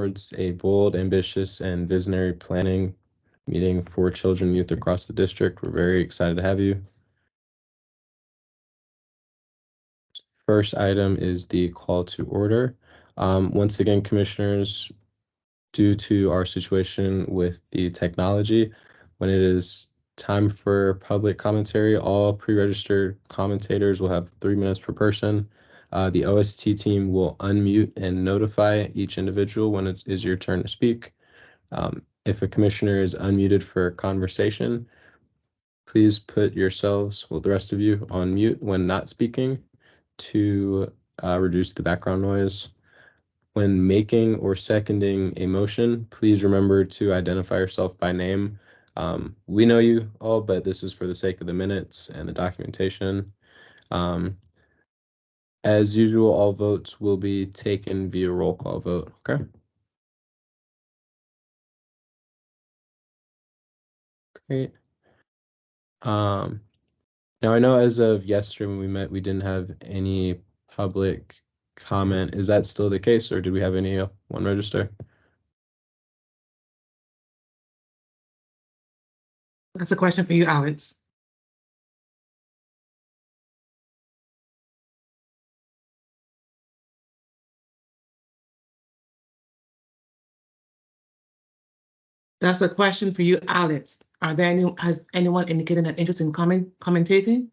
towards a bold, ambitious, and visionary planning meeting for children and youth across the district. We're very excited to have you. First item is the call to order. Once again, commissioners, due to our situation with the technology, when it is time for public commentary, all pre-registered commentators will have 3 minutes per person. The OST team will unmute and notify each individual when it is your turn to speak. If a commissioner is unmuted for conversation, please put yourselves, well, the rest of you, on mute when not speaking to reduce the background noise. When making or seconding a motion, please remember to identify yourself by name. We know you all, but this is for the sake of the minutes and the documentation. As usual, all votes will be taken via roll call vote, okay? Great. Now I know as of yesterday when we met, we didn't have any public comment. Is that still the case, or did we have any one register? That's a question for you, Alex. That's a question for you, Alex. Has anyone indicated an interest in commentating?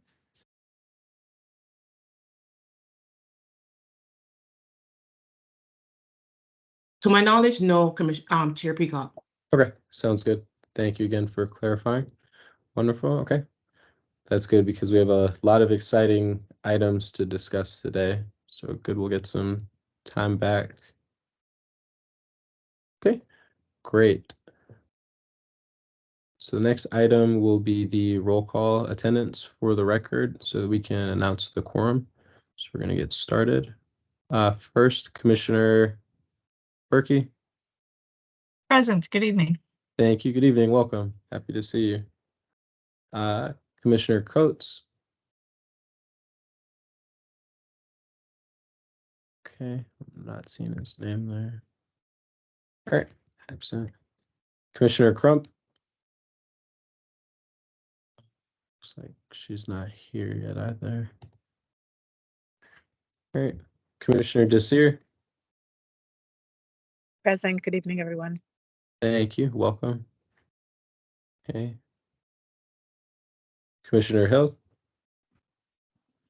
To my knowledge, no, Chair Peacock. Okay, sounds good. Thank you again for clarifying. Wonderful. Okay, that's good because we have a lot of exciting items to discuss today. So good, we'll get some time back. Okay, great. So the next item will be the roll call attendance for the record so that we can announce the quorum. So we're going to get started. First, Commissioner Berkey. Present. Good evening. Thank you. Good evening. Welcome. Happy to see you. Commissioner Coates. Okay, I'm not seeing his name there. All right, absent. Commissioner Crump. Looks like she's not here yet either. All right, Commissioner Desir. Present. Good evening, everyone. Thank you. Welcome. Okay. Commissioner Hill.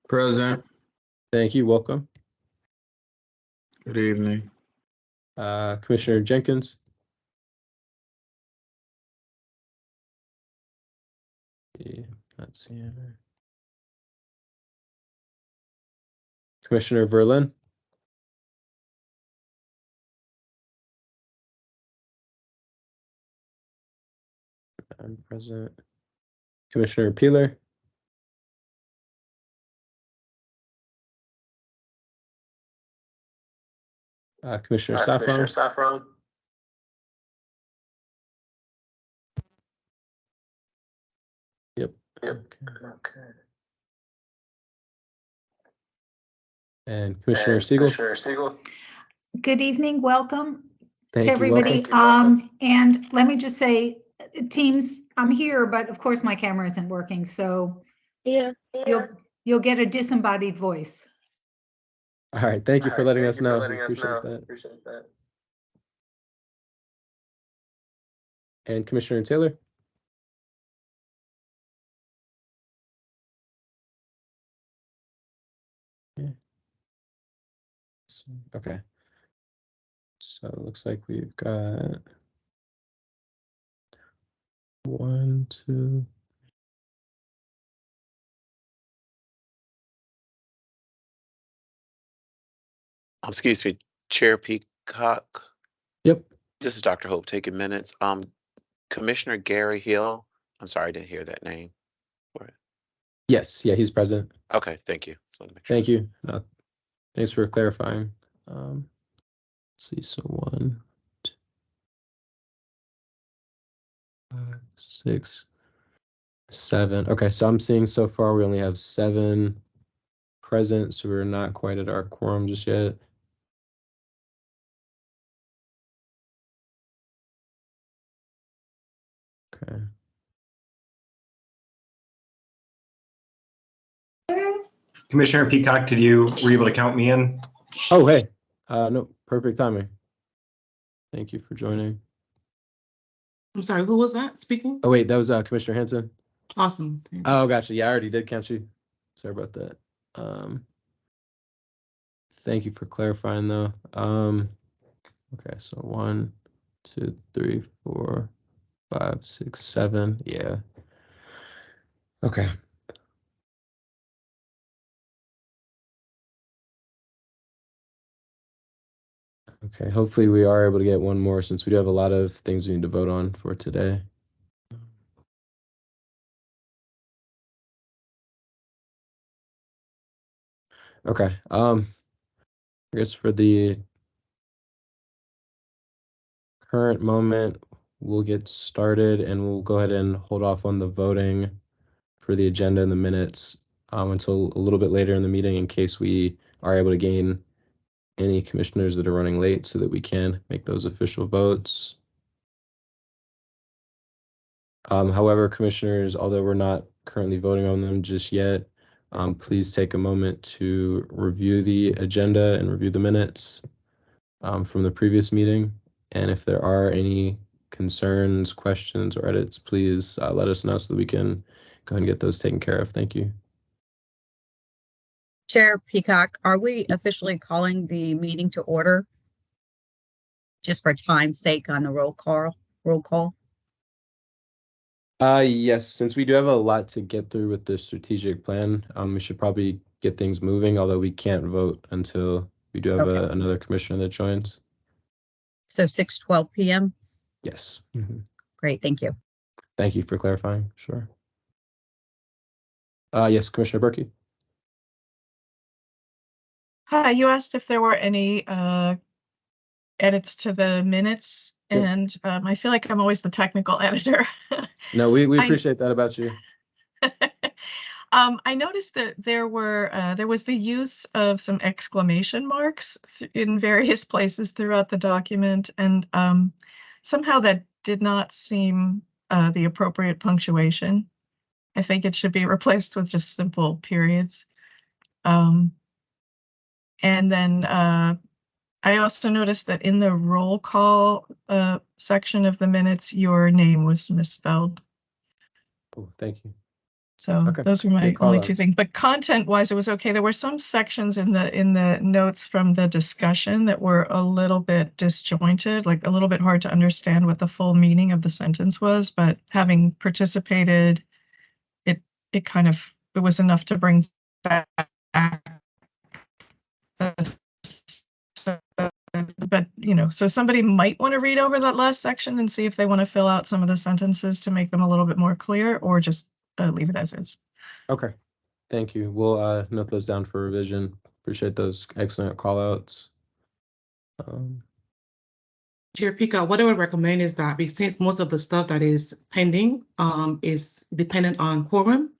Present. Thank you. Welcome. Good evening. Commissioner Jenkins. Not seeing her. Commissioner Verlin. I'm present. Commissioner Peeler. Commissioner Saffron. Yep. Okay. And Commissioner Siegel. Good evening, welcome Thank to you. everybody. Welcome. And let me just say, teams, I'm here, but of course my camera isn't working, so you'll get a disembodied voice. All right, thank you for letting us know. Appreciate that. And Commissioner Taylor. Okay. So it looks like we've got 1, 2. Excuse me, Chair Peacock. Yep. This is Dr. Hope taking minutes. Commissioner Gary Hill. I'm sorry, I didn't hear that name. Yes, yeah, he's present. Okay, thank you. Thank you. Thanks for clarifying. Let's see, so 1, 2, 5, 6, 7. Okay, so I'm seeing so far we only have 7 present, so we're not quite at our quorum just yet. Okay. Commissioner Peacock, were you able to count me in? Oh, hey. No, perfect timing. Thank you for joining. I'm sorry, who was that speaking? Oh, wait, that was Commissioner Hanson. Awesome. Thanks. Oh, gotcha. Yeah, I already did count you. Sorry about that. Thank you for clarifying, though. Okay, so 1, 2, 3, 4, 5, 6, 7. Yeah. Okay. Okay, hopefully we are able to get one more since we do have a lot of things we need to vote on for today. Okay, I guess for the current moment, we'll get started and we'll go ahead and hold off on the voting for the agenda and the minutes until a little bit later in the meeting in case we are able to gain any commissioners that are running late so that we can make those official votes. However, commissioners, although we're not currently voting on them just yet, please take a moment to review the agenda and review the minutes from the previous meeting. And if there are any concerns, questions, or edits, please let us know so that we can go ahead and get those taken care of. Thank you. Chair Peacock, are we officially calling the meeting to order? Just for time's sake on the roll call? Yes, since we do have a lot to get through with the strategic plan, we should probably get things moving, although we can't vote until we do have Okay. another commissioner that joins. So 6:12 p.m.? Yes. Great, thank you. Thank you for clarifying. Sure. Yes, Commissioner Berkey. Hi, you asked if there were any edits to the minutes, Yep. and I feel like I'm always the technical editor. No, we I- appreciate that about you. I noticed that there was the use of some exclamation marks in various places throughout the document, and somehow that did not seem the appropriate punctuation. I think it should be replaced with just simple periods. And then I also noticed that in the roll call section of the minutes, your name was misspelled. Oh, thank you. So Okay. those were my Good only two call-outs. things. But content-wise, it was okay. There were some sections in the notes from the discussion that were a little bit disjointed, like a little bit hard to understand what the full meaning of the sentence was. But having participated, it was enough to bring back. But so somebody might want to read over that last section and see if they want to fill out some of the sentences to make them a little bit more clear, or just leave it as is. Okay. Thank you. We'll note those down for revision. Appreciate those excellent call-outs. Chair Pika, what I would recommend is that since most of the stuff that is pending is dependent on quorum,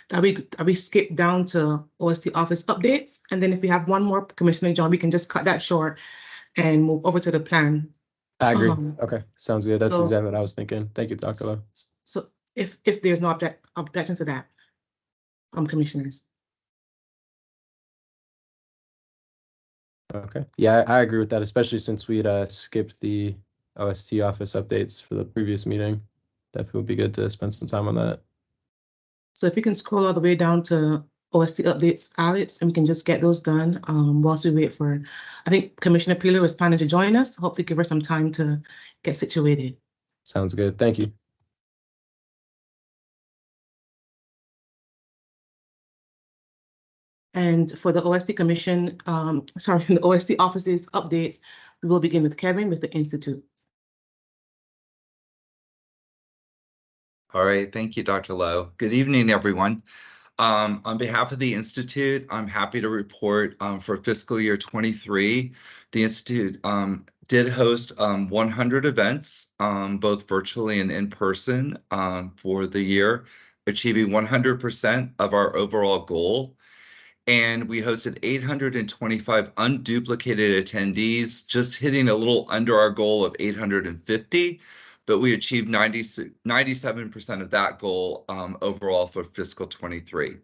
that we skip down to OST office updates. And then if we have one more, Commissioner John, we can just cut that short and move over to the plan. I agree. Okay. Sounds good. That's so- exactly what I was thinking. Thank you, Dr. Lowe. So if there's no objection to that, commissioners. Okay. Yeah, I agree with that, especially since we'd skipped the OST office updates for the previous meeting. Definitely would be good to spend some time on that. So if you can scroll all the way down to OST updates, Alex, and we can just get those done whilst we wait for, I think Commissioner Peeler is planning to join us. Hopefully give her some time to get situated. Sounds good. Thank you. And for the OST commission, the OST offices updates, we will begin with Kevin with the Institute. All right, thank you, Dr. Lowe. Good evening, everyone. On behalf of the Institute, I'm happy to report for fiscal year 23, the Institute did host 100 events, both virtually and in person for the year, achieving 100% of our overall goal. And we hosted 825 unduplicated attendees, just hitting a little under our goal of 850. but we achieved 97% of that goal overall for fiscal 23.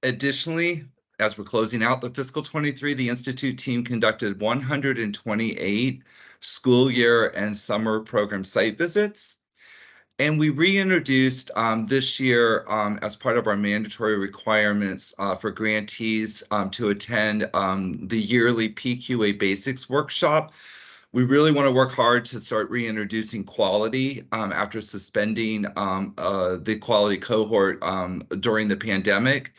Additionally, as we're closing out the fiscal 23, the Institute team conducted 128 school year and summer program site visits. And we reintroduced this year as part of our mandatory requirements for grantees to attend the yearly PQA Basics workshop. We really want to work hard to start reintroducing quality after suspending the quality cohort during the pandemic.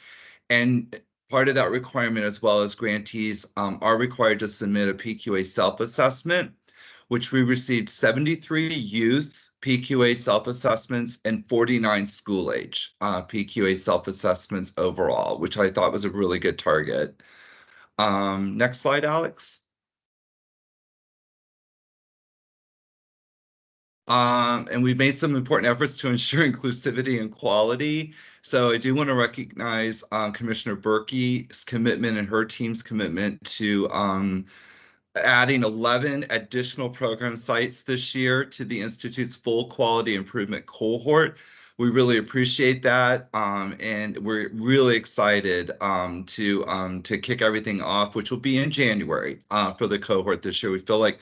And part of that requirement, as well as grantees, are required to submit a PQA self-assessment, which we received 73 youth PQA self-assessments and 49 school age PQA self-assessments overall, which I thought was a really good target. Next slide, Alex. And we've made some important efforts to ensure inclusivity and quality. So I do want to recognize Commissioner Berkey's commitment and her team's commitment to adding 11 additional program sites this year to the Institute's full quality improvement cohort. We really appreciate that, and we're really excited to kick everything off, which will be in January for the cohort this year. We feel like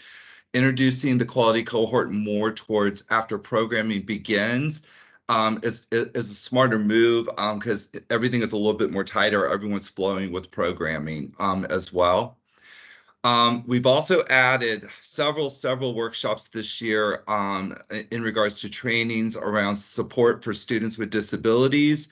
introducing the quality cohort more towards after programming begins is a smarter move because everything is a little bit more tighter. Everyone's flowing with programming as well. We've also added several workshops this year in regards to trainings around support for students with disabilities,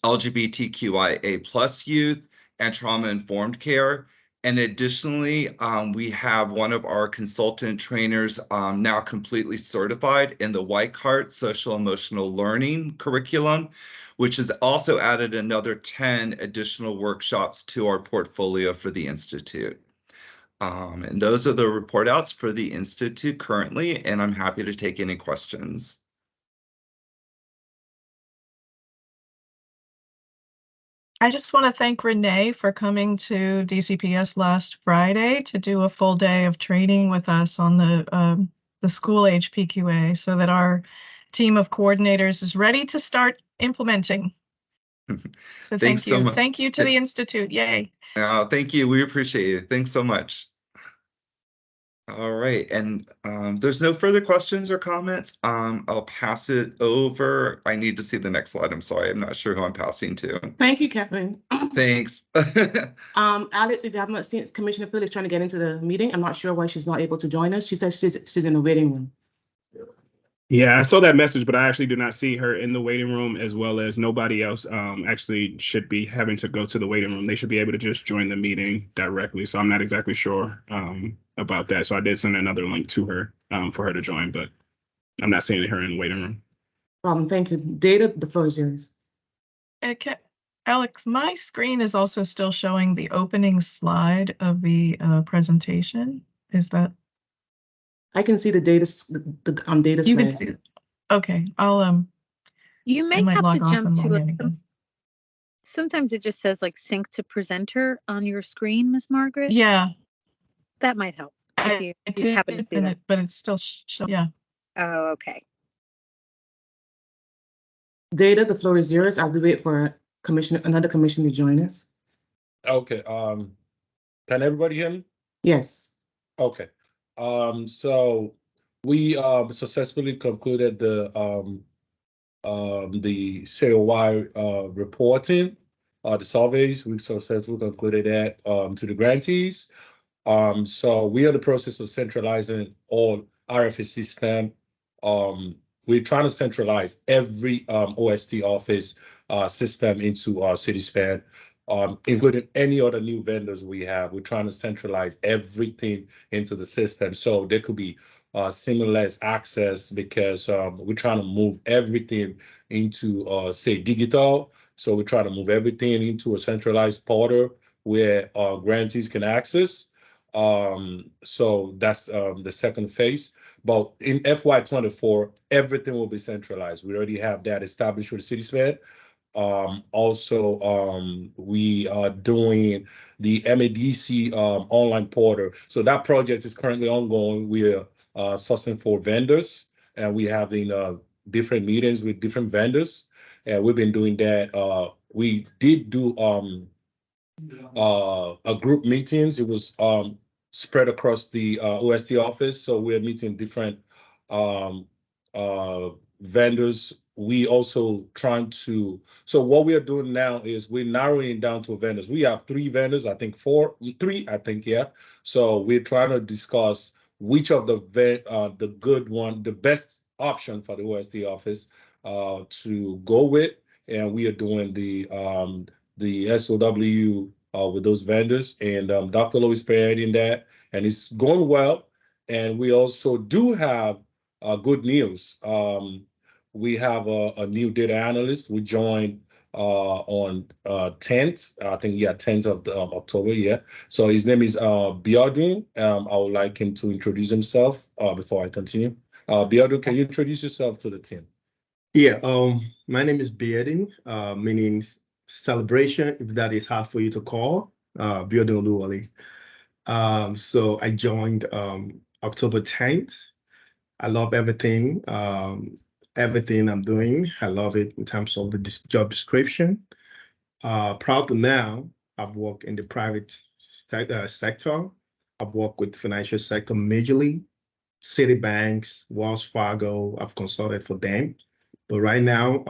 LGBTQIA+ youth, and trauma-informed care. And additionally, we have one of our consultant trainers now completely certified in the Weikart Social Emotional Learning curriculum, which has also added another 10 additional workshops to our portfolio for the Institute. And those are the report outs for the Institute currently, and I'm happy to take any questions. I just want to thank Renee for coming to DCPS last Friday to do a full day of training with us on the school age PQA so that our team of coordinators is ready to start implementing. So Thanks so much. Thank you to the Institute. Yay. Thank you. We appreciate it. Thanks so much. All right, and there's no further questions or comments. I'll pass it over. I need to see the next slide. I'm sorry, I'm not sure who I'm passing to. Thank you, Kevin. Thanks. Alex, if you have not seen, Commissioner Phil is trying to get into the meeting. I'm not sure why she's not able to join us. She says she's in the waiting room. Yeah, I saw that message, but I actually do not see her in the waiting room, as well as nobody else actually should be having to go to the waiting room. They should be able to just join the meeting directly. So I'm not exactly sure about that. So I did send another link to her for her to join, but I'm not seeing her in the waiting room. Problem. Thank you. Data, the floor is yours. Okay. Alex, my screen is also still showing the opening slide of the presentation. Is that? I can see the data, the data. You can see it. Okay, I'll You may have have to jump to it. Sometimes it just says like sync to presenter on your screen, Miss Margaret. Yeah, that might help. If you did, happen to see that. but it's still yeah. Oh, okay. Data, the floor is yours. I'll be waiting for another commissioner to join us. Okay. Can everybody hear me? Yes. Okay. So we successfully concluded the COY reporting, the surveys. We successfully concluded that to the grantees. So we are in the process of centralizing all RFA system. We're trying to centralize every OST office system into CitySpan. Including any other new vendors we have. We're trying to centralize everything into the system. So there could be seamless access because we're trying to move everything into, say, digital. So we're trying to move everything into a centralized portal where grantees can access. So that's the second phase. But in FY24, everything will be centralized. We already have that established with CitySpan. We are doing the MADC online portal. So that project is currently ongoing. We're sourcing for vendors, and we having different meetings with different vendors, and we've been doing that. We did do a group meetings. It was spread across the OST office, so we're meeting different um, vendors. We also trying to, so what we are doing now is we're narrowing down to vendors. We have 3 vendors, I think three, I think, yeah. So we're trying to discuss which of the good one, the best option for the OST office to go with. And we are doing the SOW with those vendors, and Dr. Lowe is spearheading that, and it's going well. And we also do have good news. We have a new data analyst. We joined on 10th, I think, yeah, 10th of October, yeah. So his name is Biodun. I would like him to introduce himself before I continue. Biodun, can you introduce yourself to the team? Yeah, my name is Biodun, meaning celebration, if that is hard for you to call, Biodun Oluwole. So I joined October 10th. I love everything, everything I'm doing. I love it in terms of the job description. Proud to now, I've worked in the private sector. I've worked with financial sector majorly, Citibanks, Wells Fargo. I've consulted for them. But right now,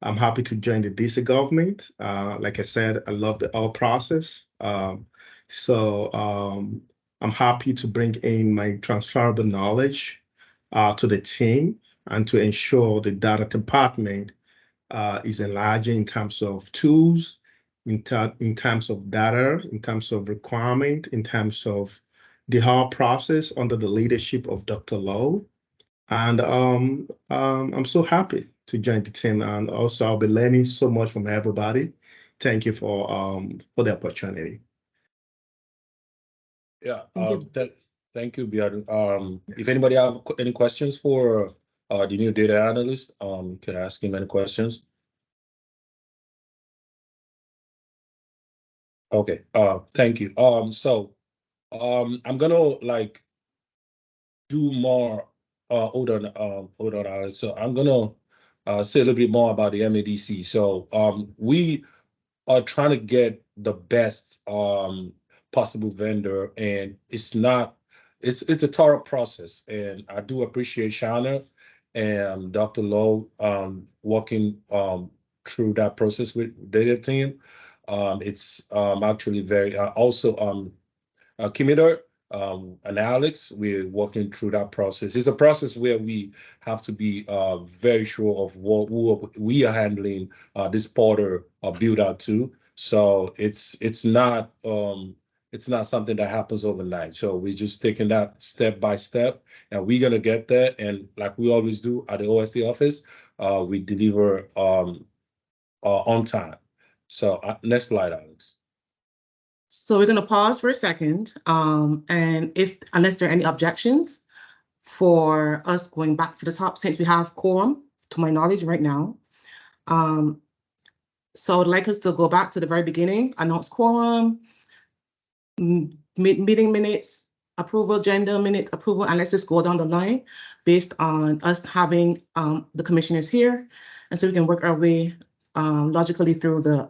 I'm happy to join the DC government. Like I said, I love the whole process. So I'm happy to bring in my transferable knowledge to the team and to ensure the data department is enlarging in terms of tools, in terms of data, in terms of requirement, in terms of the whole process under the leadership of Dr. Lowe. And I'm so happy to join the team, and also I'll be learning so much from everybody. Thank you for the opportunity. Yeah, thank you, Biodun. If anybody have any questions for the new data analyst, you can ask him any questions. Okay, thank you. I'm gonna like do more hold on, Alex. So I'm gonna say a little bit more about the MADC. So we are trying to get the best possible vendor, and it's a thorough process. And I do appreciate Shauna and Dr. Lowe working through that process with data team. It's actually very also Kimiter and Alex, we're working through that process. It's a process where we have to be very sure of what we are handling this Porter build out to. So it's not something that happens overnight. So we're just taking that step by step, and we're gonna get there. And like we always do at the OST office, we deliver on time. So next slide, Alex. So we're going to pause for a second, and unless there are any objections for us going back to the top, since we have quorum, to my knowledge right now. So I'd like us to go back to the very beginning, announce quorum, meeting minutes, approval, agenda minutes, approval, and let's just go down the line based on us having the commissioners here, and so we can work our way logically through the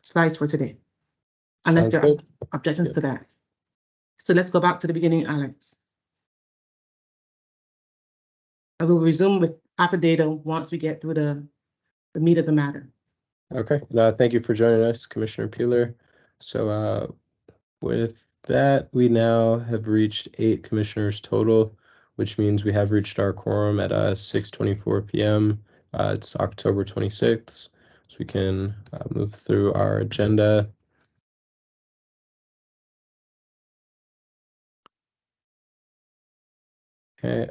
slides for today. Unless there are objections to that. So let's go back to the beginning, Alex. I will resume with after data once we get through the meat of the matter. Okay, thank you for joining us, Commissioner Peeler. So with that, we now have reached 8 commissioners total, which means we have reached our quorum at 6:24 p.m. It's October 26th, so we can move through our agenda. Okay,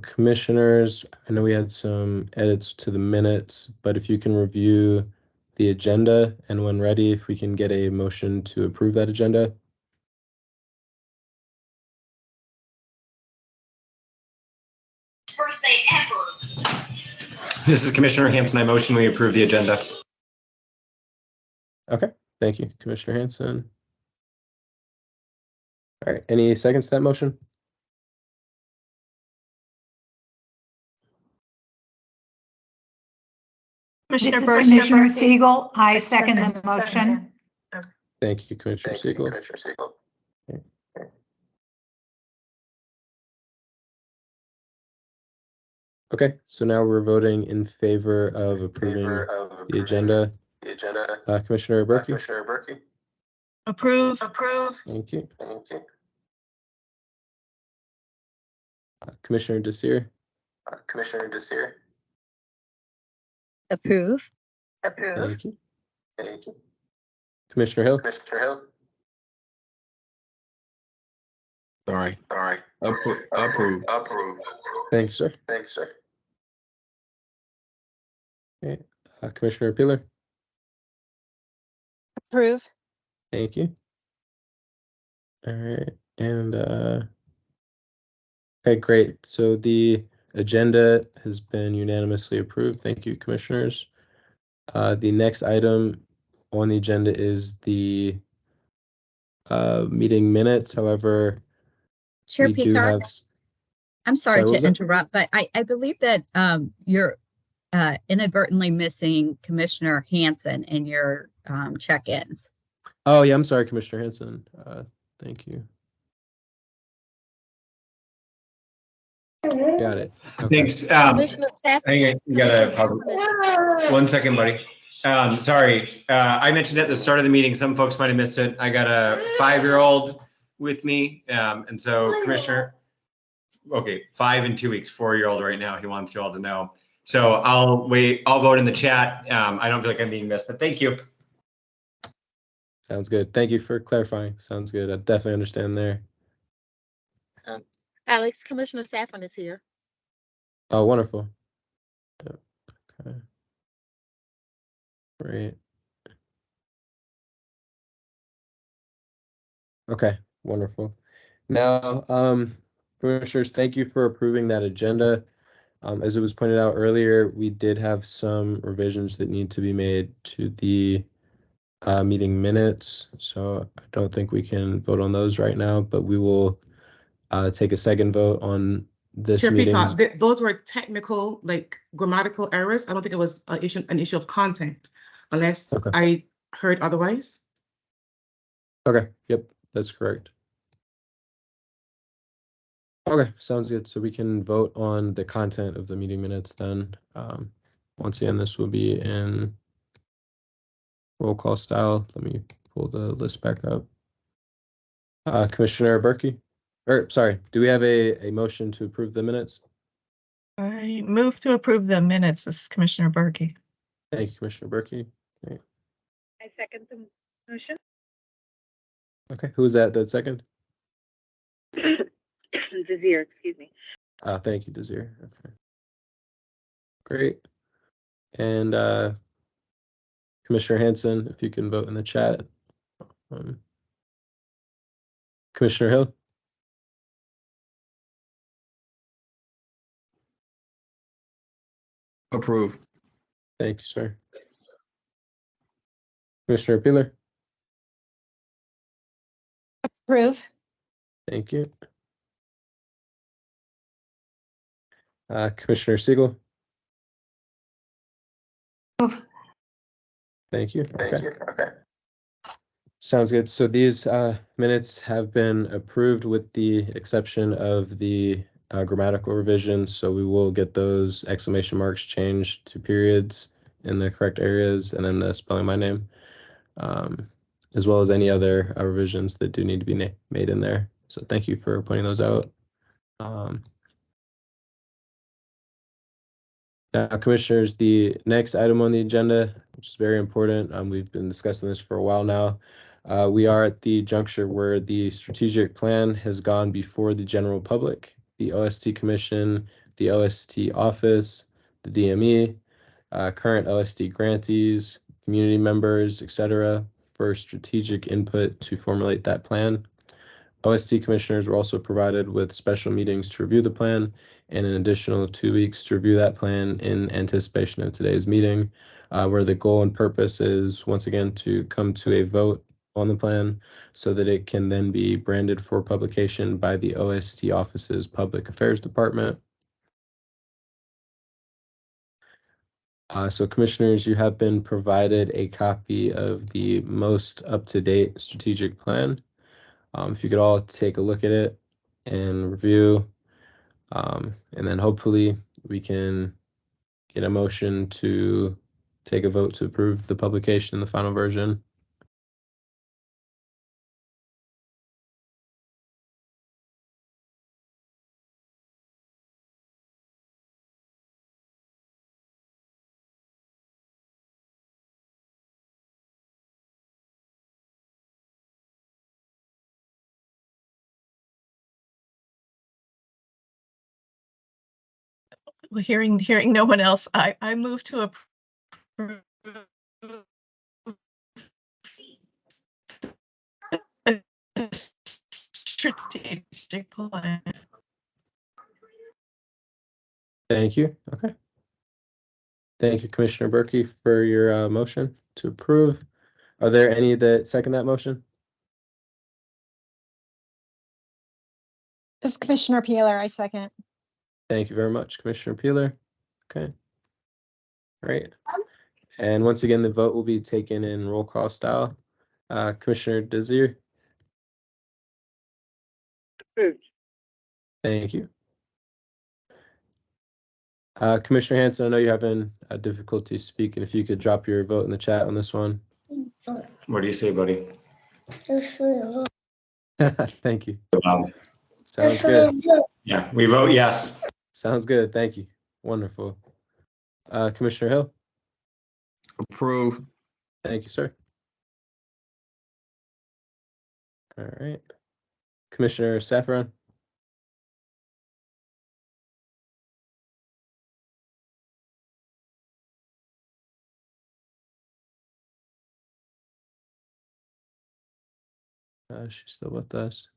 commissioners, I know we had some edits to the minutes, but if you can review the agenda, and when ready, if we can get a motion to approve that agenda. This is Commissioner Hanson. I motion we approve the agenda. Okay, thank you, Commissioner Hanson. All right, any seconds to that motion? Commissioner This is Berkey. Commissioner Siegel. I second the motion. Thank you, Commissioner Siegel. Okay. Okay, so now we're voting in favor of approving the agenda. Commissioner Berkey? Approve. Thank you. Commissioner Desir? Approve. Thank you. Commissioner Hill? Sorry. Approve. Thank you, sir. Okay, Commissioner Peeler? Approve. Thank you. All right, and okay, great. So the agenda has been unanimously approved. Thank you, commissioners. The next item on the agenda is the meeting minutes. However, Chair we do Peacock, have. I'm sorry what was to that? interrupt, but I believe that you're inadvertently missing Commissioner Hanson in your check-ins. Oh, yeah, I'm sorry, Commissioner Hanson. Thank you. Got it. Okay. Thanks. You gotta, 1 second, buddy. Sorry, I mentioned at the start of the meeting, some folks might have missed it. I got a 5-year-old with me. And so Commissioner, okay, 5 and 2 weeks, 4-year-old right now. He wants you all to know. So I'll vote in the chat. I don't feel like I'm being missed, but thank you. Sounds good. Thank you for clarifying. Sounds good. I definitely understand there. Alex, Commissioner Saffron is here. Oh, wonderful. Okay. Great. Okay, wonderful. Now, commissioners, thank you for approving that agenda. As it was pointed out earlier, we did have some revisions that need to be made to the meeting minutes. So I don't think we can vote on those right now, but we will take a second vote on this Chair meeting. Peacock, those were technical, like grammatical errors. I don't think it was an issue of content, unless I heard otherwise. Okay, yep, that's correct. Okay, sounds good. So we can vote on the content of the meeting minutes then. Once again, this will be in roll call style. Let me pull the list back up. Commissioner Berkey, or sorry, do we have a motion to approve the minutes? I move to approve the minutes. This is Commissioner Berkey. Thank you, Commissioner Berkey. Okay. I second the motion. Okay, who was that second? Desir, excuse me. Thank you, Desir. Okay. Great. And Commissioner Hanson, if you can vote in the chat. Commissioner Hill? Approve. Thank you, sir. Commissioner Peeler? Approve. Thank you. Commissioner Siegel? Thank you. Okay. Sounds good. So these minutes have been approved with the exception of the grammatical revision. So we will get those exclamation marks changed to periods in the correct areas, and then the spelling my name, as well as any other revisions that do need to be made in there. So thank you for pointing those out. Now, commissioners, the next item on the agenda, which is very important, we've been discussing this for a while now. We are at the juncture where the strategic plan has gone before the general public, the OST Commission, the OST Office, the DME, current OST grantees, community members, etc., for strategic input to formulate that plan. OST commissioners were also provided with special meetings to review the plan and an additional 2 weeks to review that plan in anticipation of today's meeting, where the goal and purpose is, once again, to come to a vote on the plan so that it can then be branded for publication by the OST Office's Public Affairs Department. So commissioners, you have been provided a copy of the most up-to-date strategic plan. If you could all take a look at it and review, and then hopefully we can get a motion to take a vote to approve the publication in the final version. Well, hearing no one else, I move to approve a strategic plan. Thank you. Okay. Thank you, Commissioner Berkey, for your motion to approve. Are there any that second that motion? This is Commissioner Peeler, I second. Thank you very much, Commissioner Peeler. Okay. Great. And once again, the vote will be taken in roll call style. Commissioner Desir. Approved. Thank you. Commissioner Hanson, I know you're having difficulty speaking. If you could drop your vote in the chat on this one. What do you say, buddy? Thank you. Wow. Sounds good. Yeah, we vote yes. Sounds good. Thank you. Wonderful. Commissioner Hill. Approve. Thank you, sir. All right. Commissioner Saffron. She's still with us.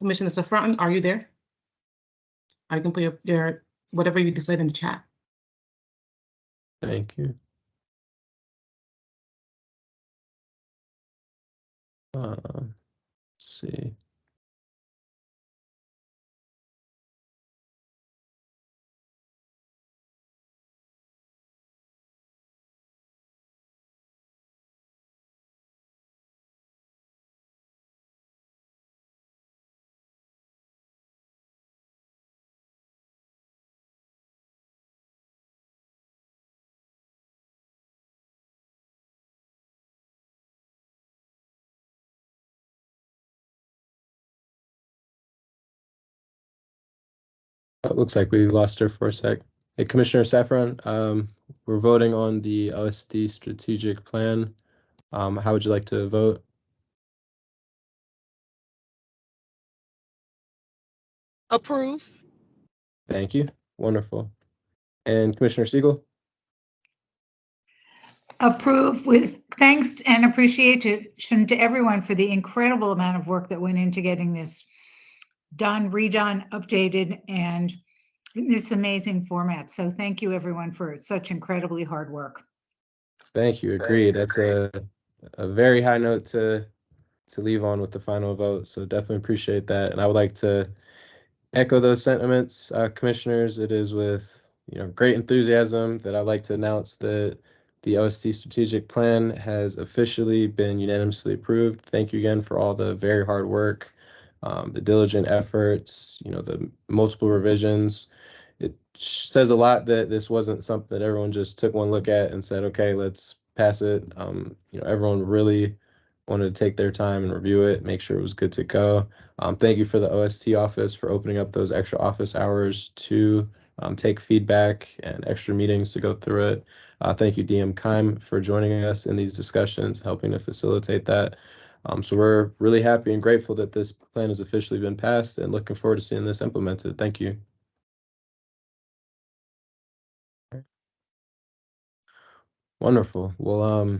Commissioner Saffron, are you there? I can put your whatever you decide in the chat. Thank you. Let's see. It looks like we lost her for a sec. Hey, Commissioner Saffron, we're voting on the OST strategic plan. How would you like to vote? Approve. Thank you. Wonderful. And Commissioner Siegel? Approve with thanks and appreciation to everyone for the incredible amount of work that went into getting this done, redone, updated, and in this amazing format. So thank you, everyone, for such incredibly hard work. Thank you. Agreed. That's a very high note to leave on with the final vote. So definitely appreciate that. And I would like to echo those sentiments, commissioners. It is with great enthusiasm that I'd like to announce that the OST strategic plan has officially been unanimously approved. Thank you again for all the very hard work, the diligent efforts, the multiple revisions. It says a lot that this wasn't something that everyone just took one look at and said, okay, let's pass it. Everyone really wanted to take their time and review it, make sure it was good to go. Thank you for the OST office for opening up those extra office hours to take feedback and extra meetings to go through it. Thank you, DM Keim, for joining us in these discussions, helping to facilitate that. So we're really happy and grateful that this plan has officially been passed and looking forward to seeing this implemented. Thank you. Wonderful. Well,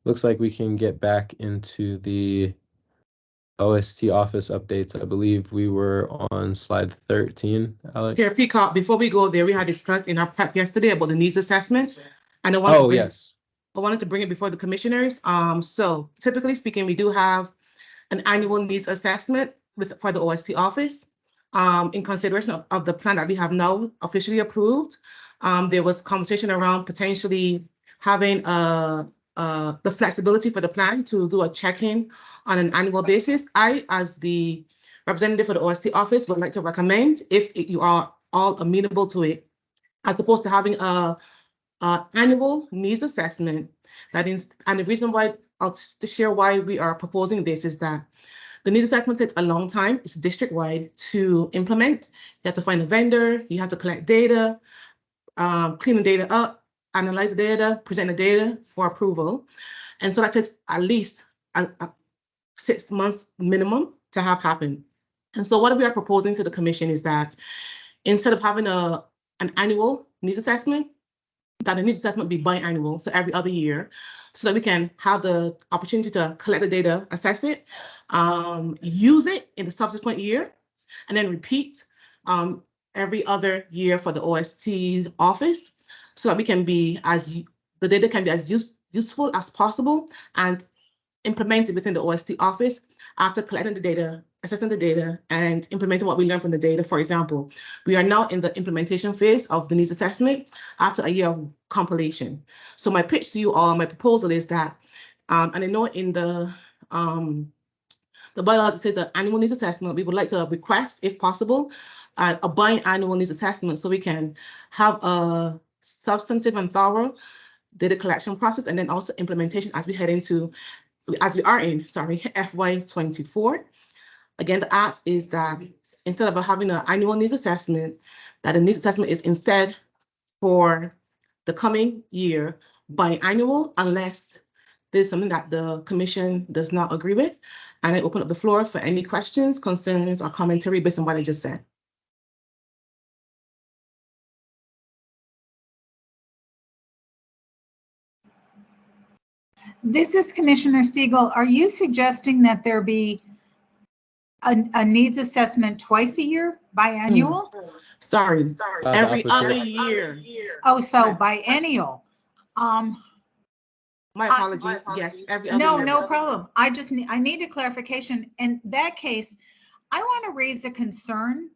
looks like we can get back into the OST office updates. I believe we were on slide 13, Alex. Chair Peacock, before we go there, we had discussed in our prep yesterday about the needs assessment. And I wanted to bring it before the commissioners. So typically speaking, we do have an annual needs assessment for the OST office in consideration of the plan that we have now officially approved. There was conversation around potentially having the flexibility for the plan to do a check-in on an annual basis. I, as the representative for the OST office, would like to recommend, if you are all amenable to it, as opposed to having a annual needs assessment. And the reason why to share why we are proposing this is that the needs assessment takes a long time. It's district-wide to implement. You have to find a vendor, you have to collect data, clean the data up, analyze the data, present the data for approval. And so that takes at least 6 months minimum to have happen. And so what we are proposing to the commission is that instead of having an annual needs assessment, that the needs assessment be biannual, so every other year, so that we can have the opportunity to collect the data, assess it, use it in the subsequent year, and then repeat every other year for the OST office, so that we can be the data can be as useful as possible and implemented within the OST office after collecting the data, assessing the data, and implementing what we learned from the data. For example, we are now in the implementation phase of the needs assessment after a year of compilation. So my pitch to you all, my proposal is that, and I know in the bylaws it says an annual needs assessment, we would like to request, if possible, a biannual needs assessment so we can have a substantive and thorough data collection process and then also implementation as we are in FY24. Again, the ask is that instead of having an annual needs assessment, that a needs assessment is instead for the coming year biannual, unless there's something that the commission does not agree with. And I open up the floor for any questions, concerns, or commentary based on what I just said. This is Commissioner Siegel. Are you suggesting that there be a needs assessment twice a year, biannual? Sorry, every other year. Oh, so biennial. My apologies. Yes, every other year. No problem. I need a clarification. In that case, I want to raise a concern.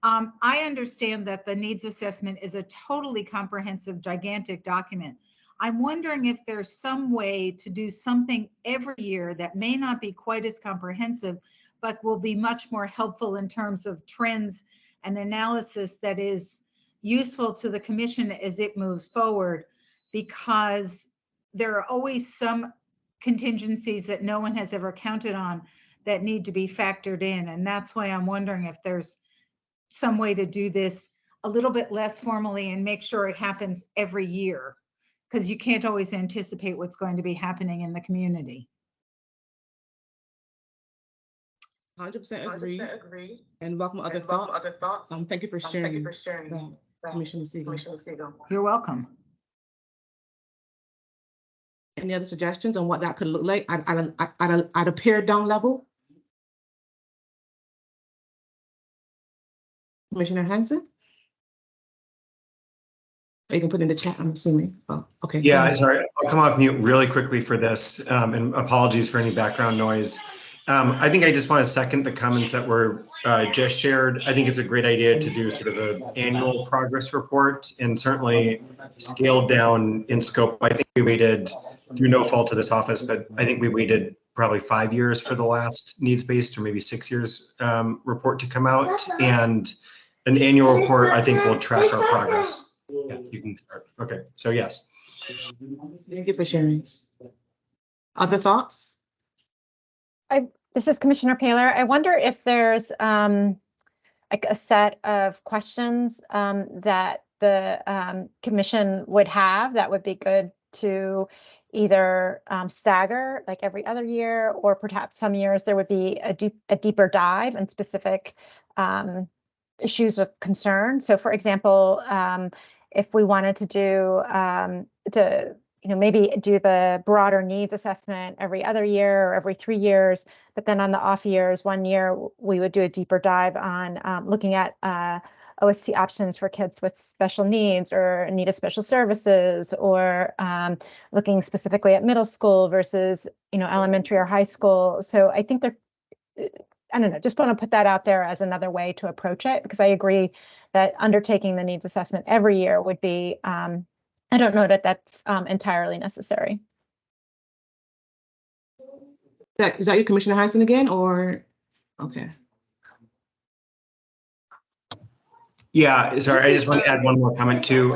I understand that the needs assessment is a totally comprehensive, gigantic document. I'm wondering if there's some way to do something every year that may not be quite as comprehensive, but will be much more helpful in terms of trends and analysis that is useful to the commission as it moves forward, because there are always some contingencies that no one has ever counted on that need to be factored in. And that's why I'm wondering if there's some way to do this a little bit less formally and make sure it happens every year, because you can't always anticipate what's going to be happening in the community. 100% agree. And welcome other thoughts. Thank you for sharing. Commissioner Siegel. You're welcome. Any other suggestions on what that could look like at a pared down level? Commissioner Hanson? You can put in the chat, I'm assuming. Oh, okay. Yeah, sorry, I'll come off mute really quickly for this, and apologies for any background noise. I think I just want to second the comments that were just shared. I think it's a great idea to do sort of an annual progress report, and certainly scaled down in scope. I think we waited, through no fault of this office, but I think we waited probably 5 years for the last needs-based, or maybe 6 years report to come out. And an annual report, I think, will track our progress. Yeah, you can start. Okay, so yes. Thank you for sharing. Other thoughts? This is Commissioner Paler. I wonder if there's like a set of questions that the commission would have that would be good to either stagger like every other year, or perhaps some years there would be a deeper dive in specific issues of concern. So for example, if we wanted to do maybe do the broader needs assessment every other year or every 3 years, but then on the off years, 1 year, we would do a deeper dive on looking at OST options for kids with special needs or needed special services, or looking specifically at middle school versus, elementary or high school. So I think I don't know, just want to put that out there as another way to approach it, because I agree that undertaking the needs assessment every year would be, I don't know that that's entirely necessary. Is that you, Commissioner Hanson again, or, okay. Yeah, sorry, I just want to add one more comment too.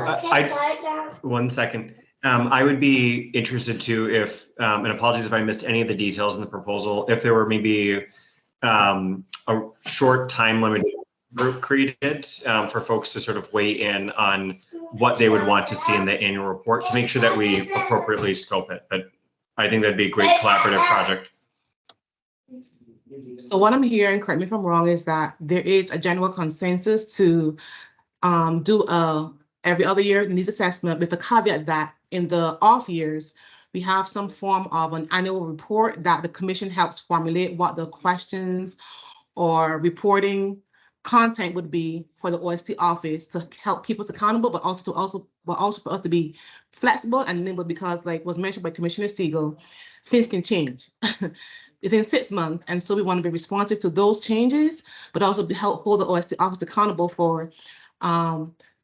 One second. I would be interested too if, and apologies if I missed any of the details in the proposal, if there were maybe a short time limited group created for folks to sort of weigh in on what they would want to see in the annual report to make sure that we appropriately scope it. But I think that'd be a great collaborative project. So what I'm hearing, correct me if I'm wrong, is that there is a general consensus to do a every other year needs assessment, with the caveat that in the off years, we have some form of an annual report that the commission helps formulate what the questions or reporting content would be for the OST office to help keep us accountable, but also for us to be flexible and nimble, because like was mentioned by Commissioner Siegel, things can change within 6 months. And so we want to be responsive to those changes, but also help hold the OST office accountable for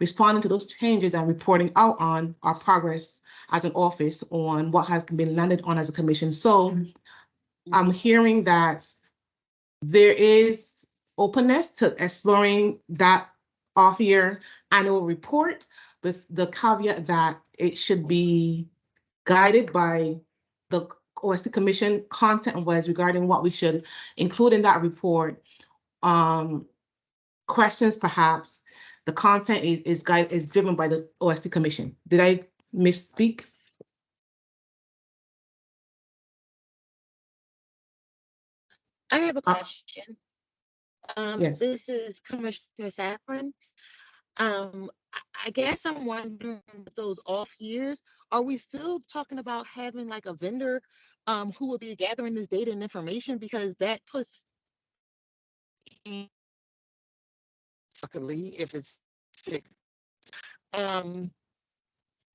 responding to those changes and reporting out on our progress as an office on what has been landed on as a commission. So I'm hearing that there is openness to exploring that off-year annual report, with the caveat that it should be guided by the OST Commission content-wise regarding what we should include in that report. Questions, perhaps. The content is driven by the OST Commission. Did I misspeak? I have a question. Yes. This is Commissioner Safran. I guess I'm wondering, with those off years, are we still talking about having like a vendor who will be gathering this data and information? Because that puts if it's sick.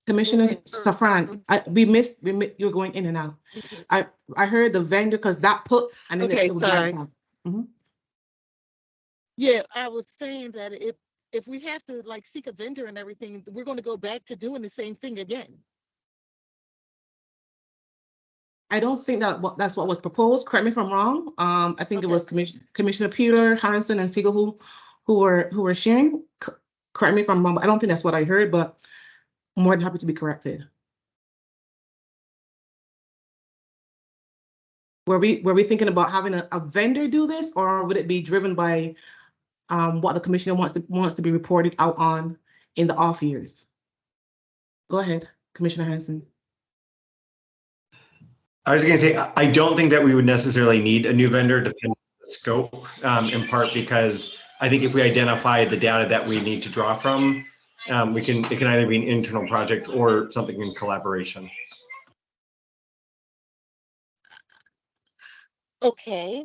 Commissioner Safran, you're going in and out. I heard the vendor, because that puts, and then Okay, it would sorry. Yeah, I was saying that if we have to like seek a vendor and everything, we're going to go back to doing the same thing again. I don't think that's what was proposed. Correct me if I'm wrong. I think it was Commissioner Peter, Hanson, and Siegel who were sharing. Correct me if I'm wrong, but I don't think that's what I heard, but I'm more than happy to be corrected. Were we thinking about having a vendor do this, or would it be driven by what the commissioner wants to be reported out on in the off years? Go ahead, Commissioner Hanson. I was going to say, I don't think that we would necessarily need a new vendor, depending on the scope, in part because I think if we identify the data that we need to draw from, it can either be an internal project or something in collaboration. Okay.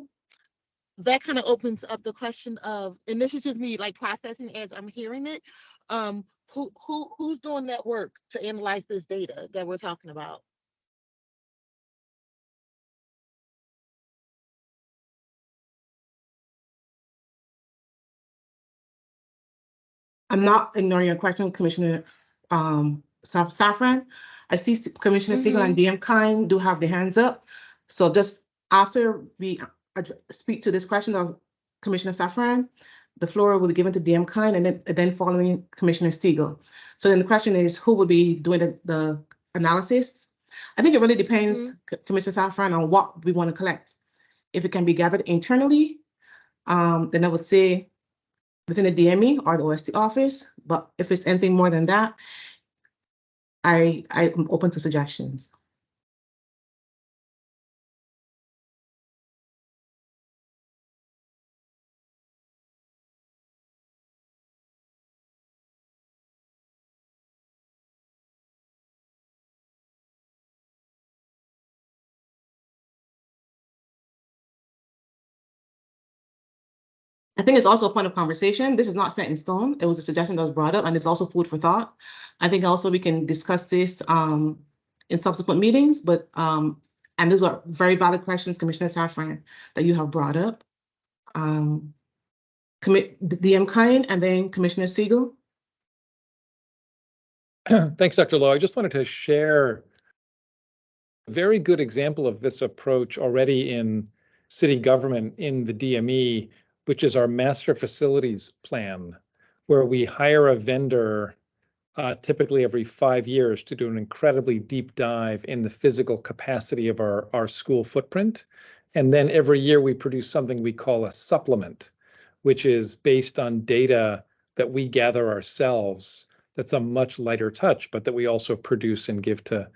That kind of opens up the question of, and this is just me like processing as I'm hearing it, who's doing that work to analyze this data that we're talking about? I'm not ignoring your question, Commissioner Safran. I see Commissioner Siegel and DM Kine do have their hands up. So just after we speak to this question of Commissioner Safran, the floor will be given to DM Kine, and then following Commissioner Siegel. So then the question is, who will be doing the analysis? I think it really depends, Commissioner Safran, on what we want to collect. If it can be gathered internally, then I would say within the DME or the OST office, but if it's anything more than that, I'm open to suggestions. I think it's also a point of conversation. This is not set in stone. It was a suggestion that was brought up, and it's also food for thought. I think also we can discuss this in subsequent meetings, but and those are very valid questions, Commissioner Safran, that you have brought up. DM Kine and then Commissioner Siegel. Thanks, Dr. Lowe. I just wanted to share a very good example of this approach already in city government in the DME, which is our master facilities plan, where we hire a vendor typically every 5 years to do an incredibly deep dive in the physical capacity of our school footprint. And then every year we produce something we call a supplement, which is based on data that we gather ourselves. That's a much lighter touch, but that we also produce and give to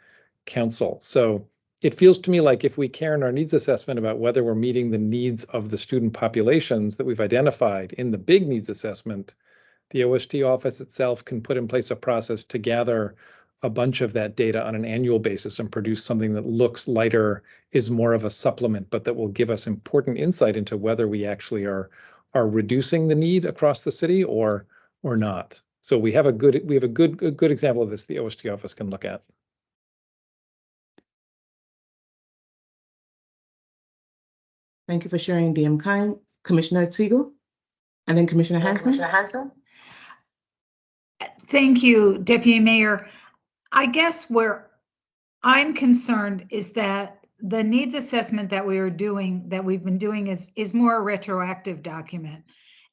council. So it feels to me like if we care in our needs assessment about whether we're meeting the needs of the student populations that we've identified in the big needs assessment, the OST office itself can put in place a process to gather a bunch of that data on an annual basis and produce something that looks lighter, is more of a supplement, but that will give us important insight into whether we actually are reducing the need across the city or not. So we have a good example of this the OST office can look at. Thank you for sharing, DM Kine. Commissioner Siegel, and then Commissioner Hanson. Thank you, Deputy Mayor. I guess where I'm concerned is that the needs assessment that we've been doing is more a retroactive document.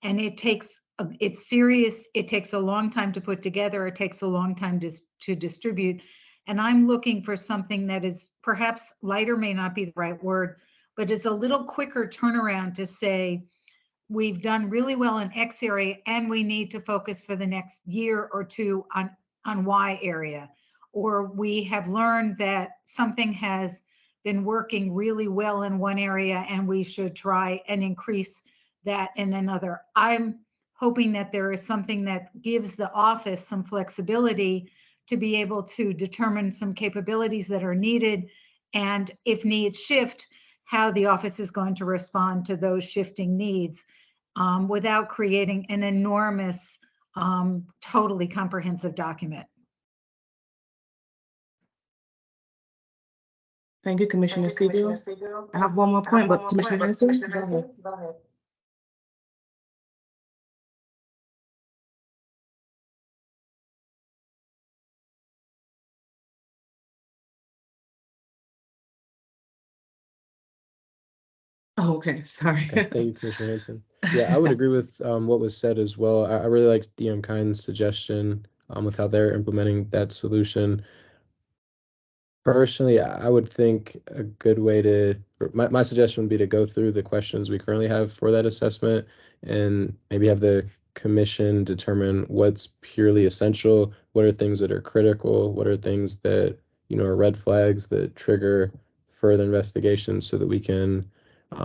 And it's serious. It takes a long time to put together. It takes a long time to distribute. And I'm looking for something that is perhaps lighter, may not be the right word, but is a little quicker turnaround to say, we've done really well in X area and we need to focus for the next year or two on Y area. Or we have learned that something has been working really well in one area and we should try and increase that in another. I'm hoping that there is something that gives the office some flexibility to be able to determine some capabilities that are needed, and if needs shift, how the office is going to respond to those shifting needs without creating an enormous, totally comprehensive document. Thank you, Commissioner Siegel. I have one more point, but Commissioner Hanson, go ahead. Oh, okay, sorry. Okay, thank you, Commissioner Hanson. Yeah, I would agree with what was said as well. I really liked DM Kine's suggestion with how they're implementing that solution. Personally, I would think a good way to, my suggestion would be to go through the questions we currently have for that assessment and maybe have the commission determine what's purely essential, what are things that are critical, what are things that, are red flags that trigger further investigation, so that we can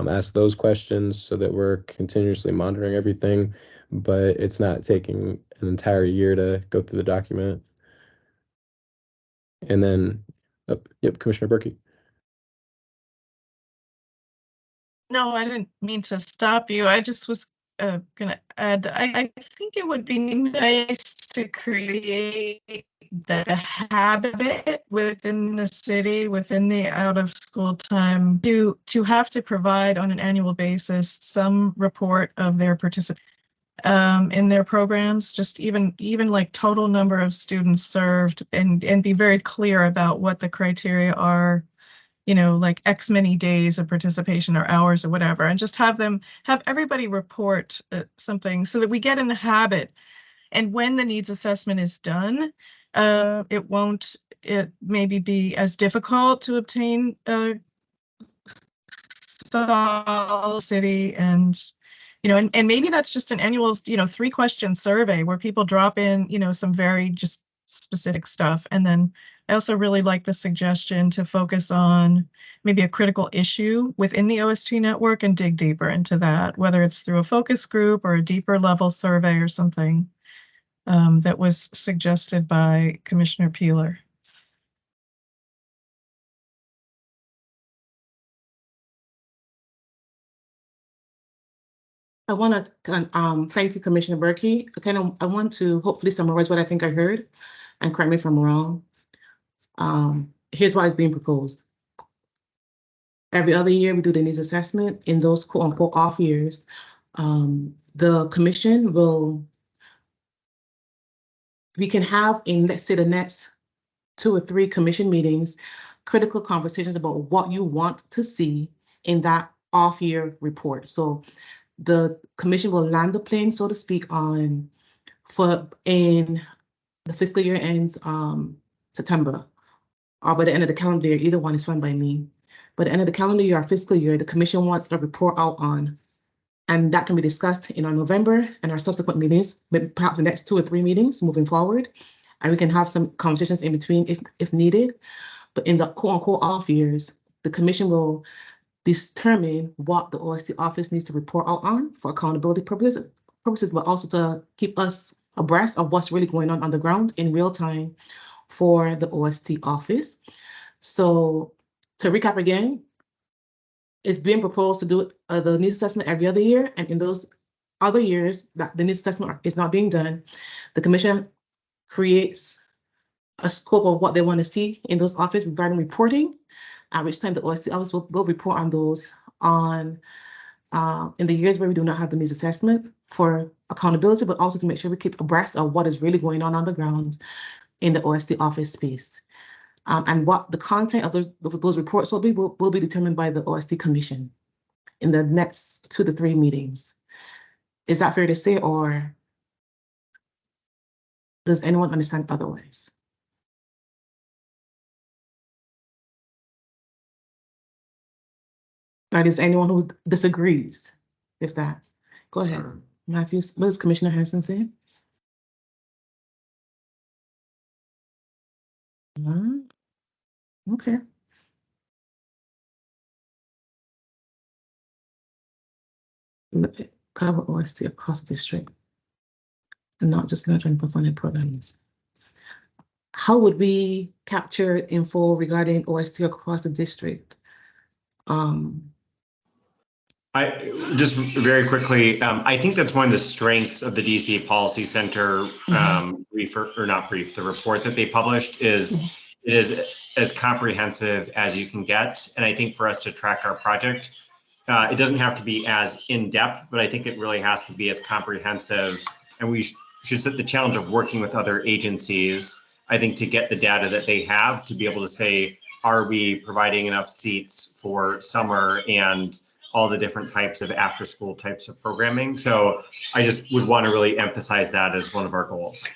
ask those questions so that we're continuously monitoring everything, but it's not taking an entire year to go through the document. And then, yep, Commissioner Berkey. No, I didn't mean to stop you. I just was going to add that I think it would be nice to create the habit within the city, within the out of school time, to have to provide on an annual basis some report of their participation in their programs, just even like total number of students served, and be very clear about what the criteria are, like X many days of participation or hours or whatever, and just have everybody report something so that we get in the habit. And when the needs assessment is done, it maybe be as difficult to obtain city, and and maybe that's just an annual 3-question survey where people drop in some very just specific stuff. And then I also really like the suggestion to focus on maybe a critical issue within the OST network and dig deeper into that, whether it's through a focus group or a deeper level survey or something that was suggested by Commissioner Peeler. I want to thank you, Commissioner Berkey. I want to hopefully summarize what I think I heard, and correct me if I'm wrong. Here's why it's being proposed. Every other year, we do the needs assessment. In those quote unquote off years, The commission we can have in, let's say, the next 2 or 3 commission meetings, critical conversations about what you want to see in that off-year report. So the commission will land the plane, so to speak, in the fiscal year ends September, or by the end of the calendar year. Either one is fine by me. By the end of the calendar year or fiscal year, the commission wants a report out on, and that can be discussed in our November and our subsequent meetings, perhaps the next 2 or 3 meetings moving forward. And we can have some conversations in between if needed. But in the quote unquote off years, the commission will determine what the OST office needs to report out on for accountability purposes, but also to keep us abreast of what's really going on the ground in real time for the OST office. So to recap again, it's being proposed to do the needs assessment every other year, and in those other years that the needs assessment is not being done, the commission creates a scope of what they want to see in those offices regarding reporting, at which time the OST office will report on those in the years where we do not have the needs assessment for accountability, but also to make sure we keep abreast of what is really going on the ground in the OST office space. And what the content of those reports will be determined by the OST commission in the next 2 to 3 meetings. Is that fair to say, or does anyone understand otherwise? Or is anyone who disagrees with that? Go ahead, Matthews. What does Commissioner Hanson say? Okay. Cover OST across the district and not just nurturing for funded programs. How would we capture info regarding OST across the district? I just very quickly, I think that's one of the strengths of the DC Policy Center brief or not brief, the report that they published is it is as comprehensive as you can get. And I think for us to track our project, it doesn't have to be as in-depth, but I think it really has to be as comprehensive. And we should set the challenge of working with other agencies, I think, to get the data that they have to be able to say, are we providing enough seats for summer and all the different types of after school types of programming. So I just would want to really emphasize that as one of our goals.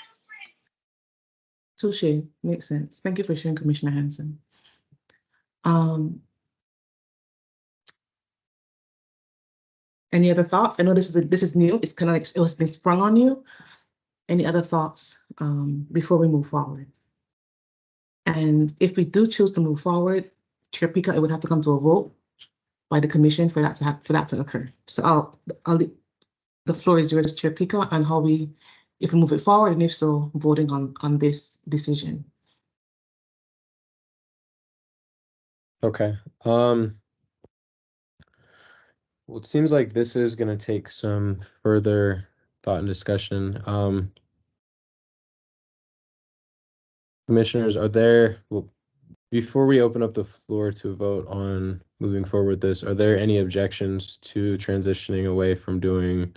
Touche, makes sense. Thank you for sharing, Commissioner Hanson. Any other thoughts? I know this is new. It's kind of like it was been sprung on you. Any other thoughts before we move forward? And if we do choose to move forward, Chair Pika, it would have to come to a vote by the commission for that to occur. So the floor is yours, Chair Pika, and how if we move it forward, and if so, voting on this decision. Okay. Well, it seems like this is going to take some further thought and discussion. Commissioners, before we open up the floor to a vote on moving forward with this, are there any objections to transitioning away from doing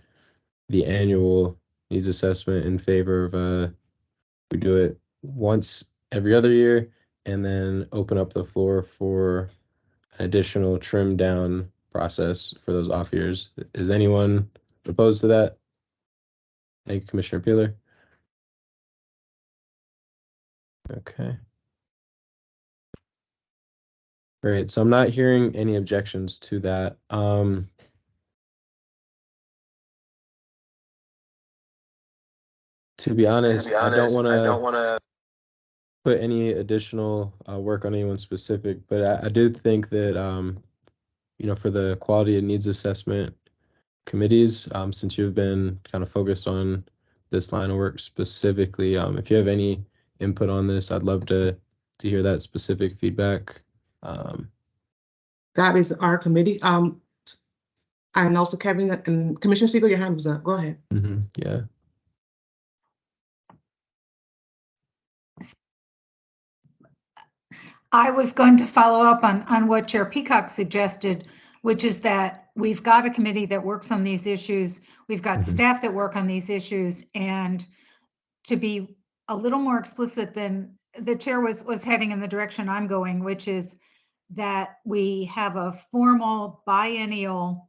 the annual needs assessment in favor of we do it once every other year and then open up the floor for an additional trim down process for those off years? Is anyone opposed to that? Thank you, Commissioner Peeler. Okay. Great. So I'm not hearing any objections to that. To be honest, I don't want to put any additional work on anyone specific, but I do think that for the quality and needs assessment committees, since you've been kind of focused on this line of work specifically, if you have any input on this, I'd love to hear that specific feedback. That is our committee. And also Kevin and Commissioner Siegel, your hand was up. Go ahead. Yeah. I was going to follow up on what Chair Peacock suggested, which is that we've got a committee that works on these issues. We've got Mhm. staff that work on these issues, and to be a little more explicit than the chair was heading in the direction I'm going, which is that we have a formal biennial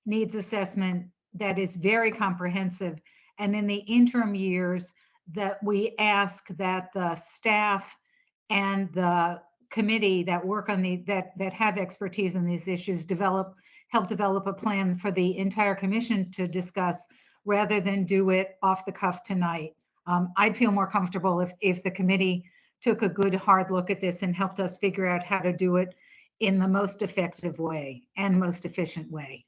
needs assessment that is very comprehensive. And in the interim years, that we ask that the staff and the committee that work on that have expertise in these issues help develop a plan for the entire commission to discuss, rather than do it off the cuff tonight. I'd feel more comfortable if the committee took a good hard look at this and helped us figure out how to do it in the most effective way and most efficient way.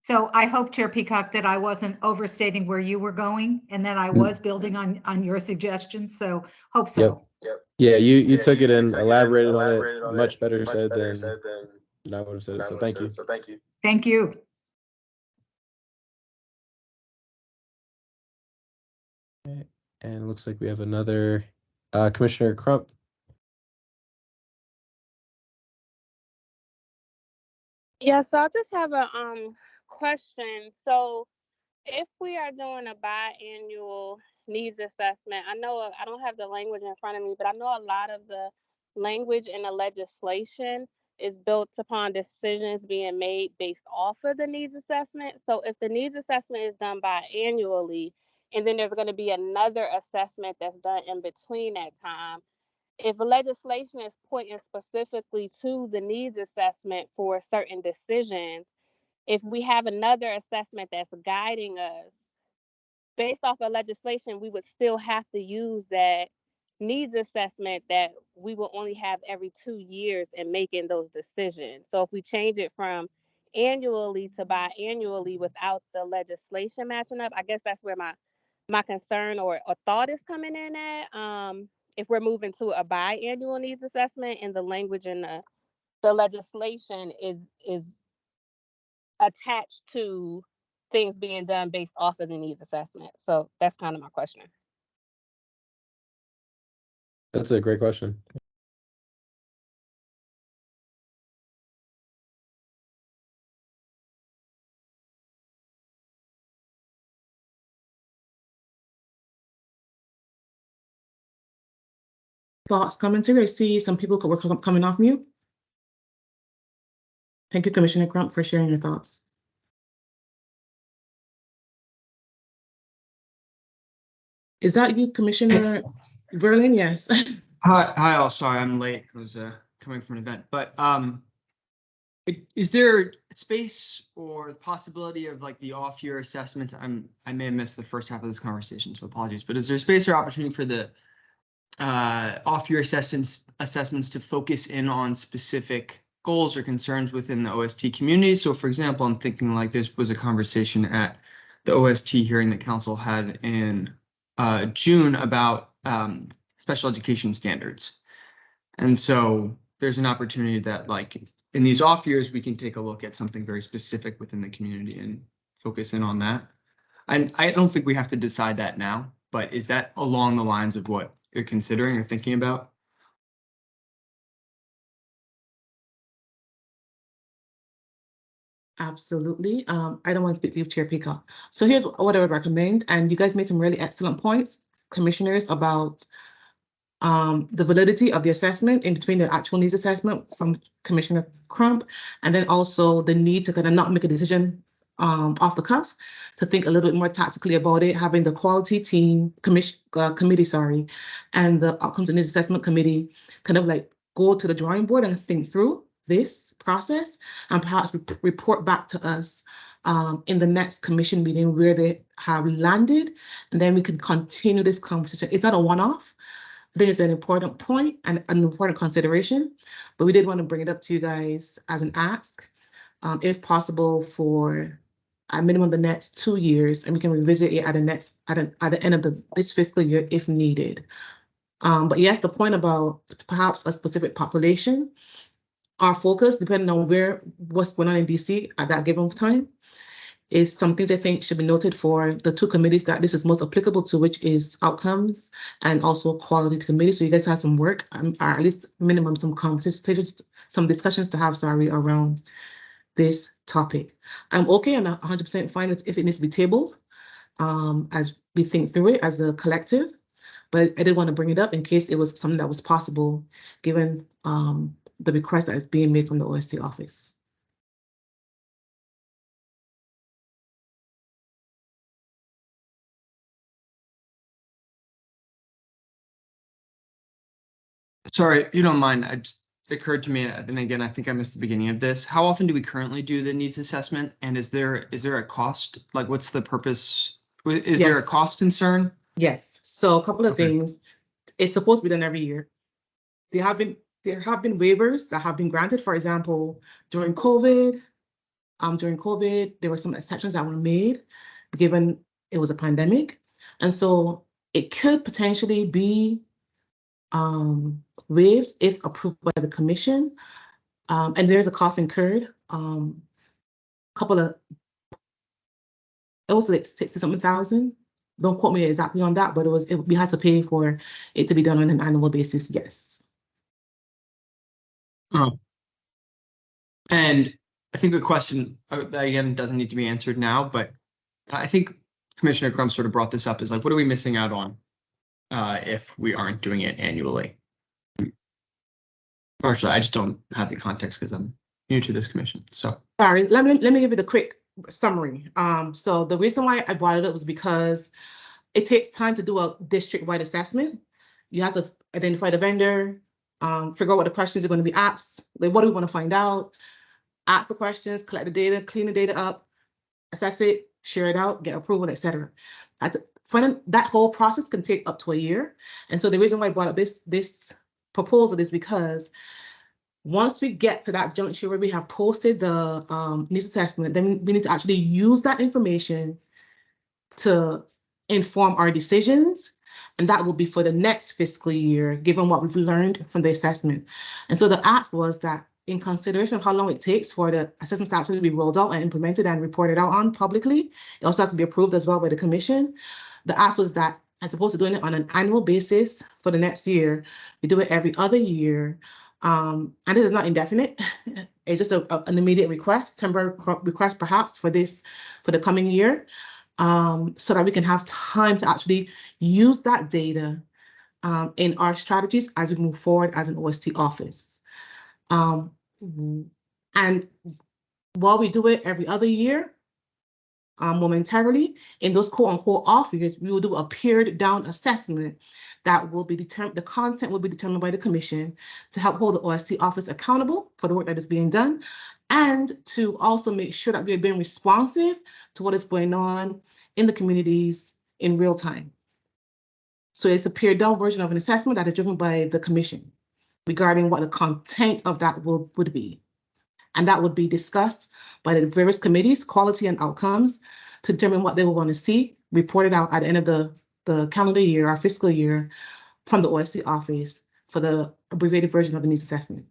So I hope, Chair Peacock, that I wasn't overstating where you were going and that I was building on your suggestions. So hope so. Yep. Yeah, you took it and elaborated on it much better said than I would have said it. So thank you. Thank you. And it looks like we have another Commissioner Crump. Yeah, so I just have a question. So if we are doing a biannual needs assessment, I know I don't have the language in front of me, but I know a lot of the language in the legislation is built upon decisions being made based off of the needs assessment. So if the needs assessment is done biannually, and then there's going to be another assessment that's done in between that time, if legislation is pointing specifically to the needs assessment for certain decisions, if we have another assessment that's guiding us based off of legislation, we would still have to use that needs assessment that we will only have every 2 years in making those decisions. So if we change it from annually to biannually without the legislation matching up, I guess that's where my concern or thought is coming in at. If we're moving to a biannual needs assessment and the language in the legislation is attached to things being done based off of the needs assessment. So that's kind of my question. That's a great question. Thoughts, commentary? I see some people were coming off mute. Thank you, Commissioner Crump, for sharing your thoughts. Is that you, Commissioner Verlin? Yes. Hi all. Sorry, I'm late. I was coming from an event, but is there space or the possibility of like the off-year assessments? I may have missed the first half of this conversation, so apologies. But is there space or opportunity for the off-year assessments to focus in on specific goals or concerns within the OST community? So, for example, I'm thinking like this was a conversation at the OST hearing that council had in June about special education standards. And so there's an opportunity that like in these off years, we can take a look at something very specific within the community and focus in on that. And I don't think we have to decide that now, but is that along the lines of what you're considering or thinking about? Absolutely. I don't want to speak to you, Chair Peacock. So here's what I would recommend. And you guys made some really excellent points, commissioners, about the validity of the assessment in between the actual needs assessment from Commissioner Crump, and then also the need to kind of not make a decision off the cuff, to think a little bit more tactically about it, having the quality team committee, sorry, and the outcomes and needs assessment committee kind of like go to the drawing board and think through this process and perhaps report back to us in the next commission meeting where they have landed, and then we can continue this conversation. It's not a one-off. I think it's an important point and an important consideration, but we did want to bring it up to you guys as an ask, if possible, for a minimum the next 2 years, and we can revisit it at the end of this fiscal year if needed. But yes, the point about perhaps a specific population, our focus, depending on what's going on in DC at that given time, is some things I think should be noted for the two committees that this is most applicable to, which is outcomes and also quality committee. So you guys have some work, or at least minimum some conversations, some discussions to have, sorry, around this topic. I'm okay, I'm 100% fine if it needs to be tabled as we think through it as a collective, but I did want to bring it up in case it was something that was possible given the request that is being made from the OST office. Sorry, if you don't mind, it occurred to me, and again, I think I missed the beginning of this. How often do we currently do the needs assessment? And is there a cost? Like, what's the purpose? Is there a Yes. cost concern? Yes. So a couple of Okay. things. It's supposed to be done every year. There have been waivers that have been granted. For example, during COVID, there were some exceptions that were made, given it was a pandemic, and so it could potentially be waived if approved by the commission. And there's a cost incurred. It was like 60-something thousand. Don't quote me exactly on that, but we had to pay for it to be done on an annual basis. Yes. And I think a question that again doesn't need to be answered now, but I think Commissioner Crum sort of brought this up is like, what are we missing out on if we aren't doing it annually? Actually, I just don't have the context because I'm new to this commission. So Sorry, let me give you the quick summary. So the reason why I brought it up was because it takes time to do a district-wide assessment. You have to identify the vendor, figure out what the questions are going to be asked, like what do we want to find out, ask the questions, collect the data, clean the data up, assess it, share it out, get approval, etc. That whole process can take up to a year. And so the reason why I brought up this proposal is because once we get to that juncture where we have posted the needs assessment, then we need to actually use that information to inform our decisions. And that will be for the next fiscal year, given what we've learned from the assessment. And so the ask was that in consideration of how long it takes for the assessments to actually be rolled out and implemented and reported out on publicly, it also has to be approved as well by the commission. The ask was that as opposed to doing it on an annual basis for the next year, we do it every other year. And this is not indefinite. It's just an immediate request, temporary request perhaps for the coming year, so that we can have time to actually use that data in our strategies as we move forward as an OST office. And while we do it every other year, momentarily, in those quote unquote off years, we will do a pared down assessment that will be determined, the content will be determined by the commission to help hold the OST office accountable for the work that is being done, and to also make sure that we're being responsive to what is going on in the communities in real time. So it's a pared down version of an assessment that is driven by the commission regarding what the content of that would be. And that would be discussed by the various committees, quality and outcomes, to determine what they will want to see reported out at the end of the calendar year, our fiscal year, from the OSC office for the abbreviated version of the needs assessment.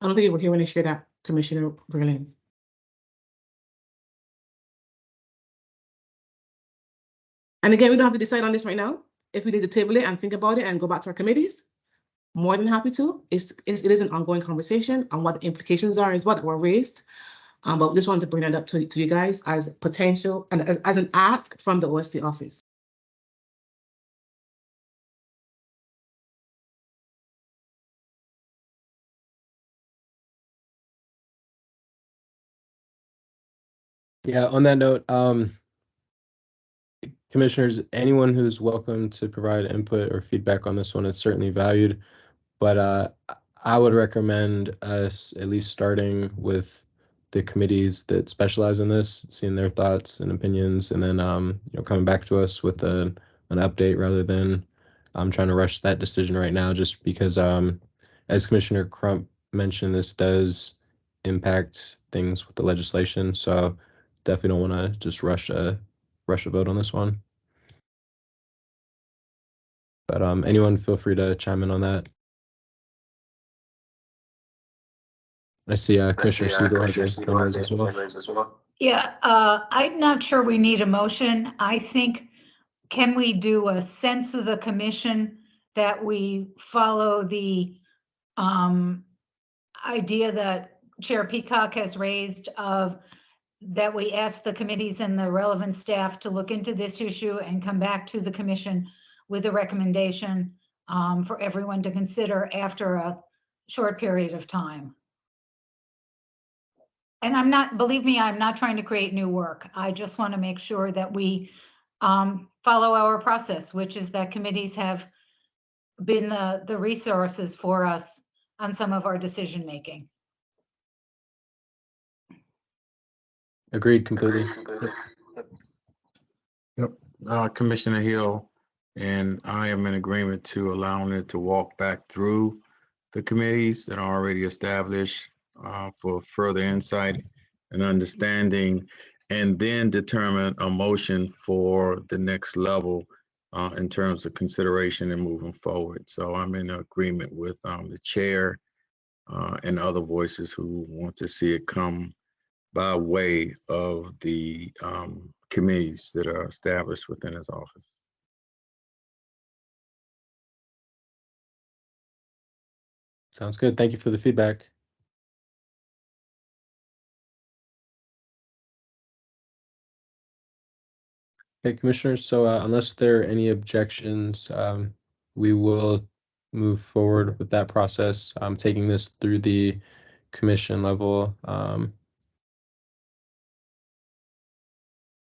I don't think you were here when I shared that, Commissioner Verlin. And again, we don't have to decide on this right now. If we need to table it and think about it and go back to our committees, more than happy to. It is an ongoing conversation on what the implications are as well that were raised. But we just wanted to bring that up to you guys as potential and as an ask from the OSC office. Yeah, on that note, commissioners, anyone who's welcome to provide input or feedback on this one is certainly valued. But I would recommend us at least starting with the committees that specialize in this, seeing their thoughts and opinions, and then coming back to us with an update rather than trying to rush that decision right now, just because as Commissioner Crump mentioned, this does impact things with the legislation. So definitely don't want to just rush a vote on this one. But anyone feel free to chime in on that. I see Commissioner Siegel has his hand raised as well. Yeah, I'm not sure we need a motion. I think, can we do a sense of the commission that we follow the idea that Chair Peacock has raised of that we ask the committees and the relevant staff to look into this issue and come back to the commission with a recommendation for everyone to consider after a short period of time. And I'm not, believe me, I'm not trying to create new work. I just want to make sure that we follow our process, which is that committees have been the resources for us on some of our decision making. Agreed completely. Yep. Commissioner Hill, and I am in agreement to allowing it to walk back through the committees that are already established for further insight and understanding, and then determine a motion for the next level in terms of consideration and moving forward. So I'm in agreement with the chair and other voices who want to see it come by way of the committees that are established within his office. Sounds good. Thank you for the feedback. Okay, commissioners, so unless there are any objections, we will move forward with that process. I'm taking this through the commission level.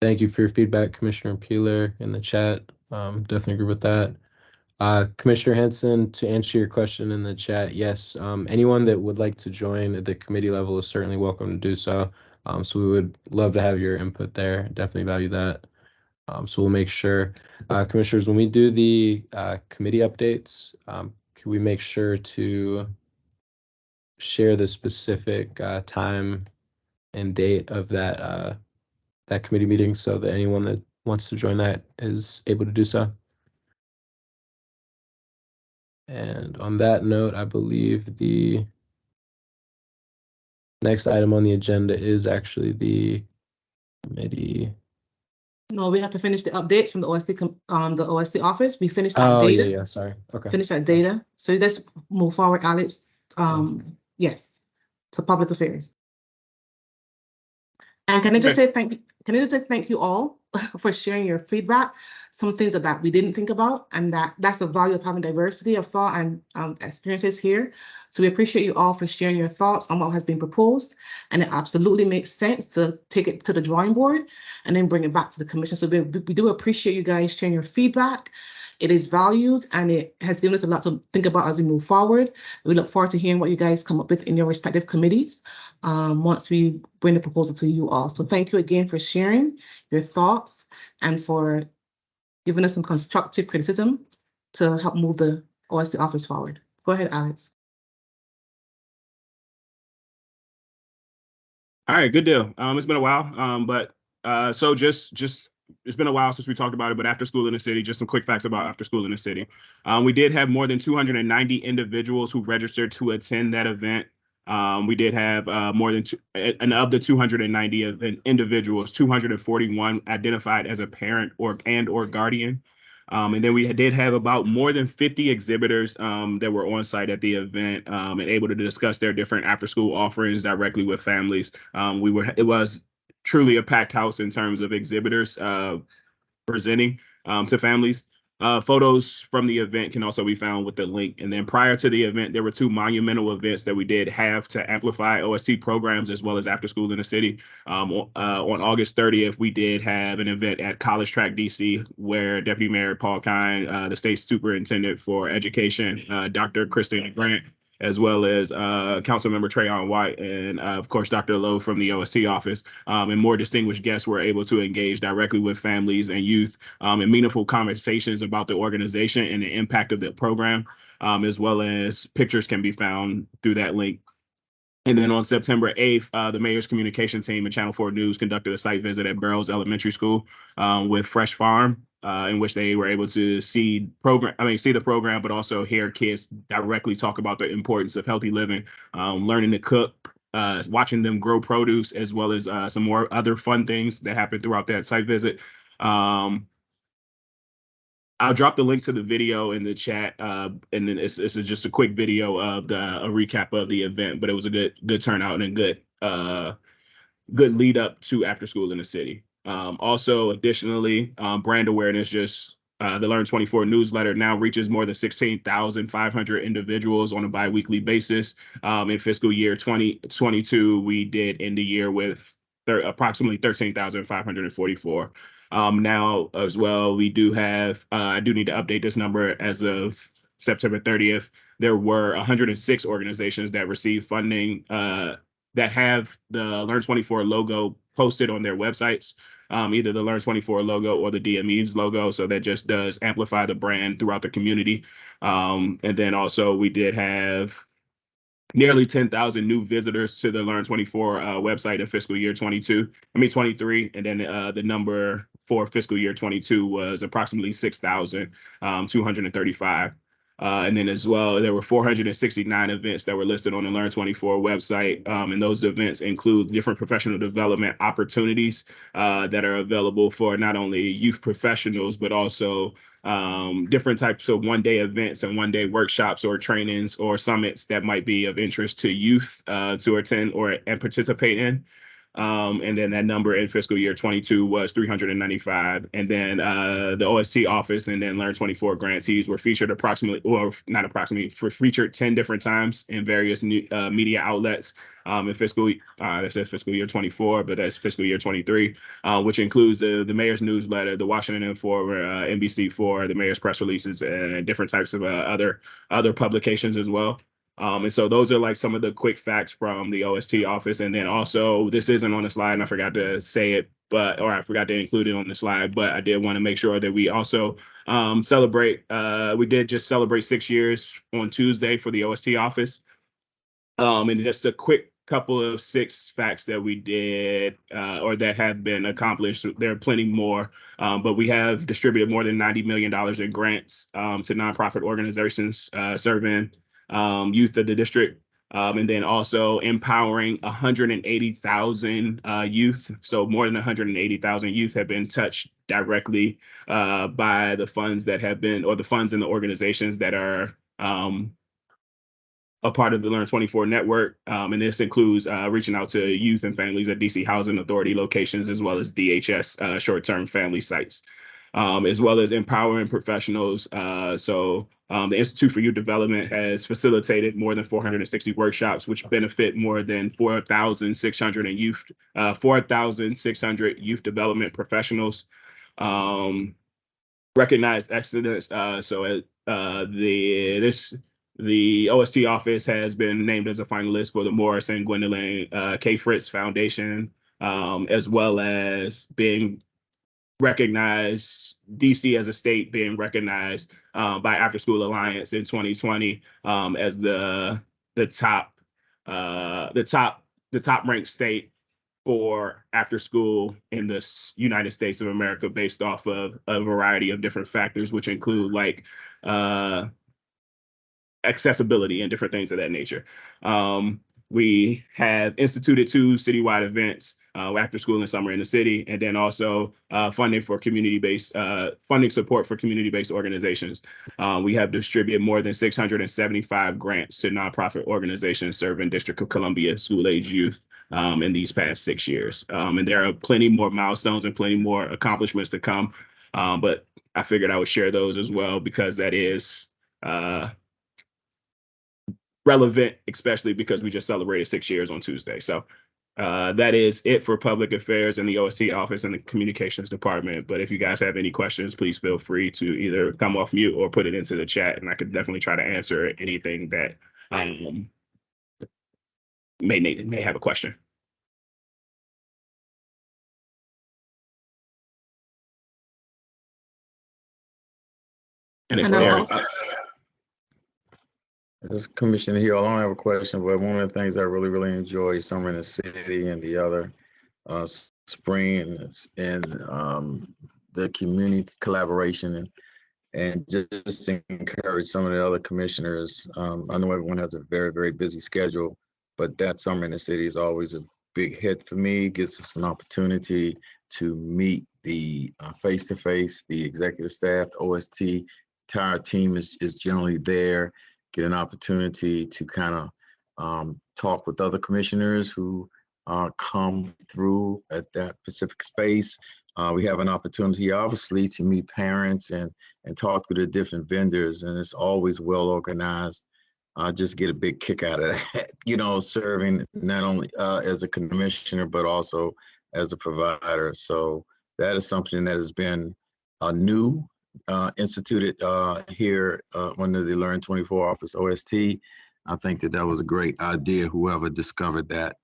Thank you for your feedback, Commissioner Peeler, in the chat. Definitely agree with that. Commissioner Hanson, to answer your question in the chat, yes, anyone that would like to join at the committee level is certainly welcome to do so. So we would love to have your input there. Definitely value that. So we'll make sure, commissioners, when we do the committee updates, can we make sure to share the specific time and date of that that committee meeting so that anyone that wants to join that is able to do so? And on that note, I believe the next item on the agenda is actually the committee. No, we have to finish the updates from the OST office. We finished that Oh, data. yeah, sorry. Okay. Finish that data. So let's move forward, Alex. Yes, to public affairs. And can I just say thank you? Can I just say thank you all for sharing your feedback? Some things that we didn't think about, and that's the value of having diversity of thought and experiences here. So we appreciate you all for sharing your thoughts on what has been proposed, and it absolutely makes sense to take it to the drawing board and then bring it back to the commission. So we do appreciate you guys sharing your feedback. It is valued, and it has given us a lot to think about as we move forward. We look forward to hearing what you guys come up with in your respective committees once we bring the proposal to you all. So thank you again for sharing your thoughts and for giving us some constructive criticism to help move the OST office forward. Go ahead, Alex. All right, good deal. It's been a while, but so just it's been a while since we talked about it, but after school in the city, just some quick facts about after school in the city. We did have more than 290 individuals who registered to attend that event. We did have more than and of the 290 individuals, 241 identified as a parent or guardian. And then we did have about more than 50 exhibitors that were on site at the event and able to discuss their different after school offerings directly with families. It was truly a packed house in terms of exhibitors presenting to families. Photos from the event can also be found with the link. And then prior to the event, there were two monumental events that we did have to amplify OST programs as well as after school in the city. On August 30th, we did have an event at College Track DC where Deputy Mayor Paul Kine, the state superintendent for education, Dr. Christina Grant, as well as Councilmember Trayon White and, of course, Dr. Lowe from the OST office, and more distinguished guests were able to engage directly with families and youth in meaningful conversations about the organization and the impact of the program, as well as pictures can be found through that link. And then on September 8th, the mayor's communication team and Channel 4 News conducted a site visit at Burroughs Elementary School with Fresh Farm, in which they were able to see the program, but also hear kids directly talk about the importance of healthy living, learning to cook, watching them grow produce, as well as some more other fun things that happened throughout that site visit. I'll drop the link to the video in the chat, and then it's just a quick video of a recap of the event. But it was a good turnout and a good lead up to after school in the city. Also, additionally, brand awareness, just the Learn 24 newsletter now reaches more than 16,500 individuals on a biweekly basis. In fiscal year 2022, we did end the year with approximately 13,544. Now as well, we do have, I do need to update this number as of September 30th. There were 106 organizations that received funding that have the Learn 24 logo posted on their websites, either the Learn 24 logo or the DME's logo. So that just does amplify the brand throughout the community. And then also we did have nearly 10,000 new visitors to the Learn 24 website in fiscal year 23. And then the number for fiscal year 22 was approximately 6,235. And then as well, there were 469 events that were listed on the Learn 24 website. And those events include different professional development opportunities that are available for not only youth professionals, but also different types of one-day events and one-day workshops or trainings or summits that might be of interest to youth to attend and participate in. And then that number in fiscal year 22 was 395. And then the OST office and then Learn 24 grantees were featured featured 10 different times in various media outlets in that says fiscal year 24, but that's fiscal year 23, which includes the mayor's newsletter, the Washington Informer, NBC4, the mayor's press releases, and different types of other publications as well. And so those are like some of the quick facts from the OST office. And then also, this isn't on the slide, and I forgot to say it, or I forgot to include it on the slide, but I did want to make sure that we also celebrate. We did just celebrate 6 years on Tuesday for the OST office. And just a quick couple of 6 facts that we did or that have been accomplished. There are plenty more, but we have distributed more than $90 million in grants to nonprofit organizations serving youth of the district, and then also empowering 180,000 youth. So more than 180,000 youth have been touched directly by the funds that have been, or the funds and the organizations that are a part of the Learn 24 network. And this includes reaching out to youth and families at DC Housing Authority locations, as well as DHS short-term family sites. As well as empowering professionals. So the Institute for Youth Development has facilitated more than 460 workshops, which benefit more than 4,600 youth development professionals. Recognized excellence. The OST office has been named as a finalist for the Morris and Gwendolyn K. Fritz Foundation, as well as being recognized, DC as a state being recognized by After School Alliance in 2020 as the top ranked state for after school in the United States of America, based off of a variety of different factors, which include like accessibility and different things of that nature. We have instituted 2 citywide events, after school and summer in the city, and then also funding for funding support for community-based organizations. We have distributed more than 675 grants to nonprofit organizations serving District of Columbia school-age youth in these past 6 years. And there are plenty more milestones and plenty more accomplishments to come, but I figured I would share those as well because that is relevant, especially because we just celebrated 6 years on Tuesday. So that is it for public affairs in the OST office and the communications department. But if you guys have any questions, please feel free to either come off mute or put it into the chat, and I could definitely try to answer anything that may have a question. And if This is Commissioner Hill. I don't have a question, but one of the things I really, really enjoy is Summer in the City and the other spring and the community collaboration and just encourage some of the other commissioners. I know everyone has a very, very busy schedule, but that Summer in the City is always a big hit for me. Gives us an opportunity to meet the face-to-face, the executive staff, the OST. Entire team is generally there. Get an opportunity to kind of talk with other commissioners who come through at that specific space. We have an opportunity, obviously, to meet parents and talk to the different vendors, and it's always well organized. I just get a big kick out of that, serving not only as a commissioner, but also as a provider. So that is something that has been new, instituted here under the Learn 24 Office OST. I think that was a great idea, whoever discovered that.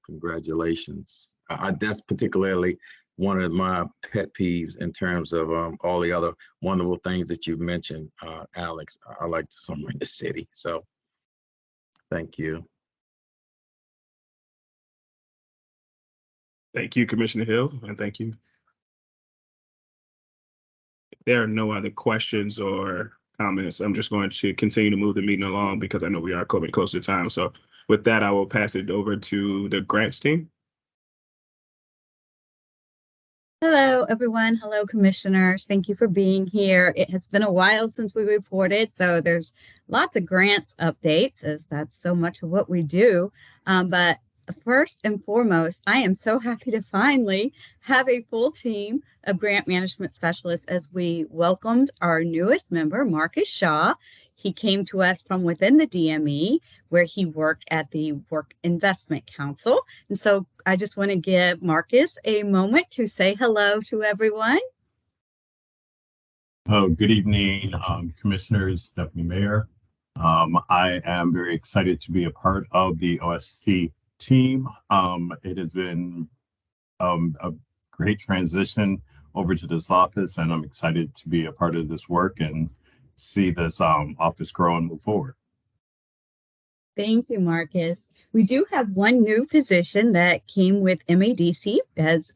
Congratulations. That's particularly one of my pet peeves in terms of all the other wonderful things that you've mentioned, Alex. I like the summer in the city. So thank you. Thank you, Commissioner Hill, and thank you. If there are no other questions or comments, I'm just going to continue to move the meeting along because I know we are coming close to time. So with that, I will pass it over to the grants team. Hello, everyone. Hello, commissioners. Thank you for being here. It has been a while since we reported, so there's lots of grants updates, as that's so much of what we do. But first and foremost, I am so happy to finally have a full team of grant management specialists as we welcomed our newest member, Marcus Shaw. He came to us from within the DME, where he worked at the Work Investment Council. And so I just want to give Marcus a moment to say hello to everyone. Oh, good evening, Commissioners, Deputy Mayor. I am very excited to be a part of the OST team. It has been a great transition over to this office, and I'm excited to be a part of this work and see this office grow and move forward. Thank you, Marcus. We do have one new position that came with MADC. As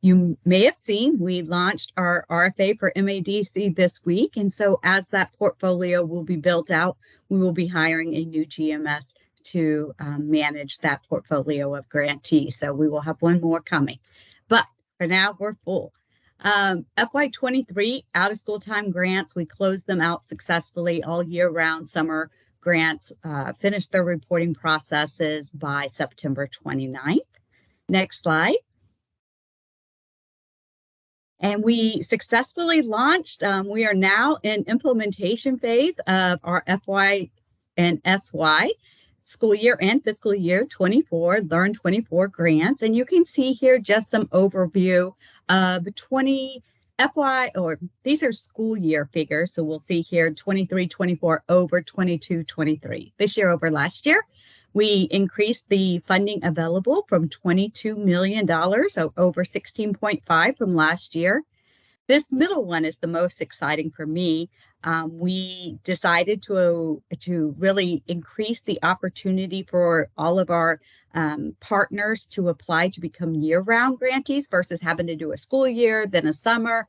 you may have seen, we launched our RFA for MADC this week. And so as that portfolio will be built out, we will be hiring a new GMS to manage that portfolio of grantees. So we will have one more coming. But for now, we're full. FY23 out of school time grants, we closed them out successfully all year round. Summer grants finished their reporting processes by September 29th. Next slide. And we successfully launched. We are now in implementation phase of our FY and SY school year and fiscal year 24 Learn 24 grants. And you can see here just some overview of 20 FY, or these are school year figures. So we'll see here 23, 24 over 22, 23. This year over last year, we increased the funding available from $22 million, so over 16.5 from last year. This middle one is the most exciting for me. We decided to really increase the opportunity for all of our partners to apply to become year-round grantees versus having to do a school year, then a summer.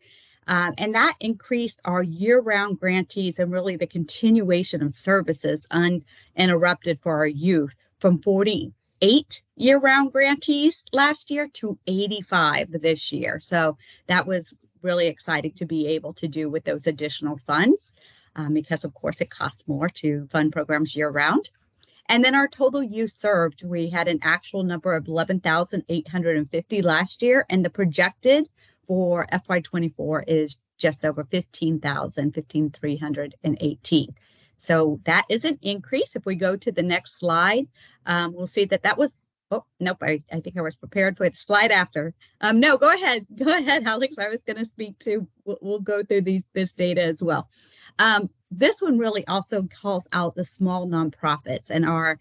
And that increased our year-round grantees and really the continuation of services uninterrupted for our youth from 48 year-round grantees last year to 85 this year. So that was really exciting to be able to do with those additional funds because of course it costs more to fund programs year round. And then our total youth served, we had an actual number of 11,850 last year, and the projected for FY24 is just over 15,318. So that is an increase. If we go to the next slide, we'll see that was, oh, nope, I think I was prepared for the slide after. No, go ahead, Alex. I was going to speak to, we'll go through this data as well. This one really also calls out the small nonprofits and our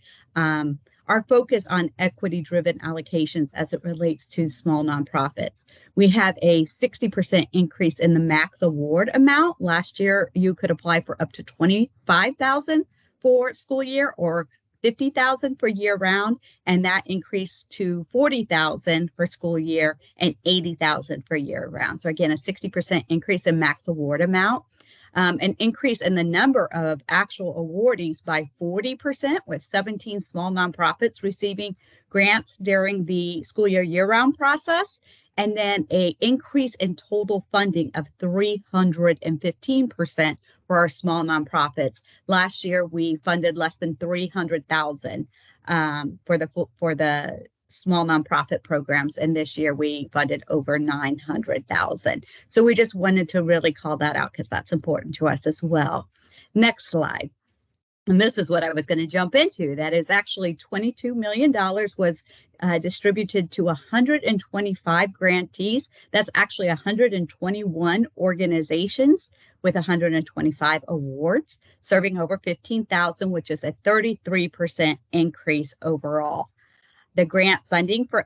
focus on equity-driven allocations as it relates to small nonprofits. We have a 60% increase in the max award amount. Last year, you could apply for up to $25,000 for school year or $50,000 for year round, and that increased to $40,000 for school year and $80,000 for year round. So again, a 60% increase in max award amount. an increase in the number of actual awardees by 40%, with 17 small nonprofits receiving grants during the school year-round process, and then an increase in total funding of 315% for our small nonprofits. Last year, we funded less than $300,000 for the small nonprofit programs, and this year we funded over $900,000. So we just wanted to really call that out because that's important to us as well. Next slide. And this is what I was going to jump into. That is actually $22 million was distributed to 125 grantees. That's actually 121 organizations with 125 awards, serving over 15,000, which is a 33% increase overall. The grant funding for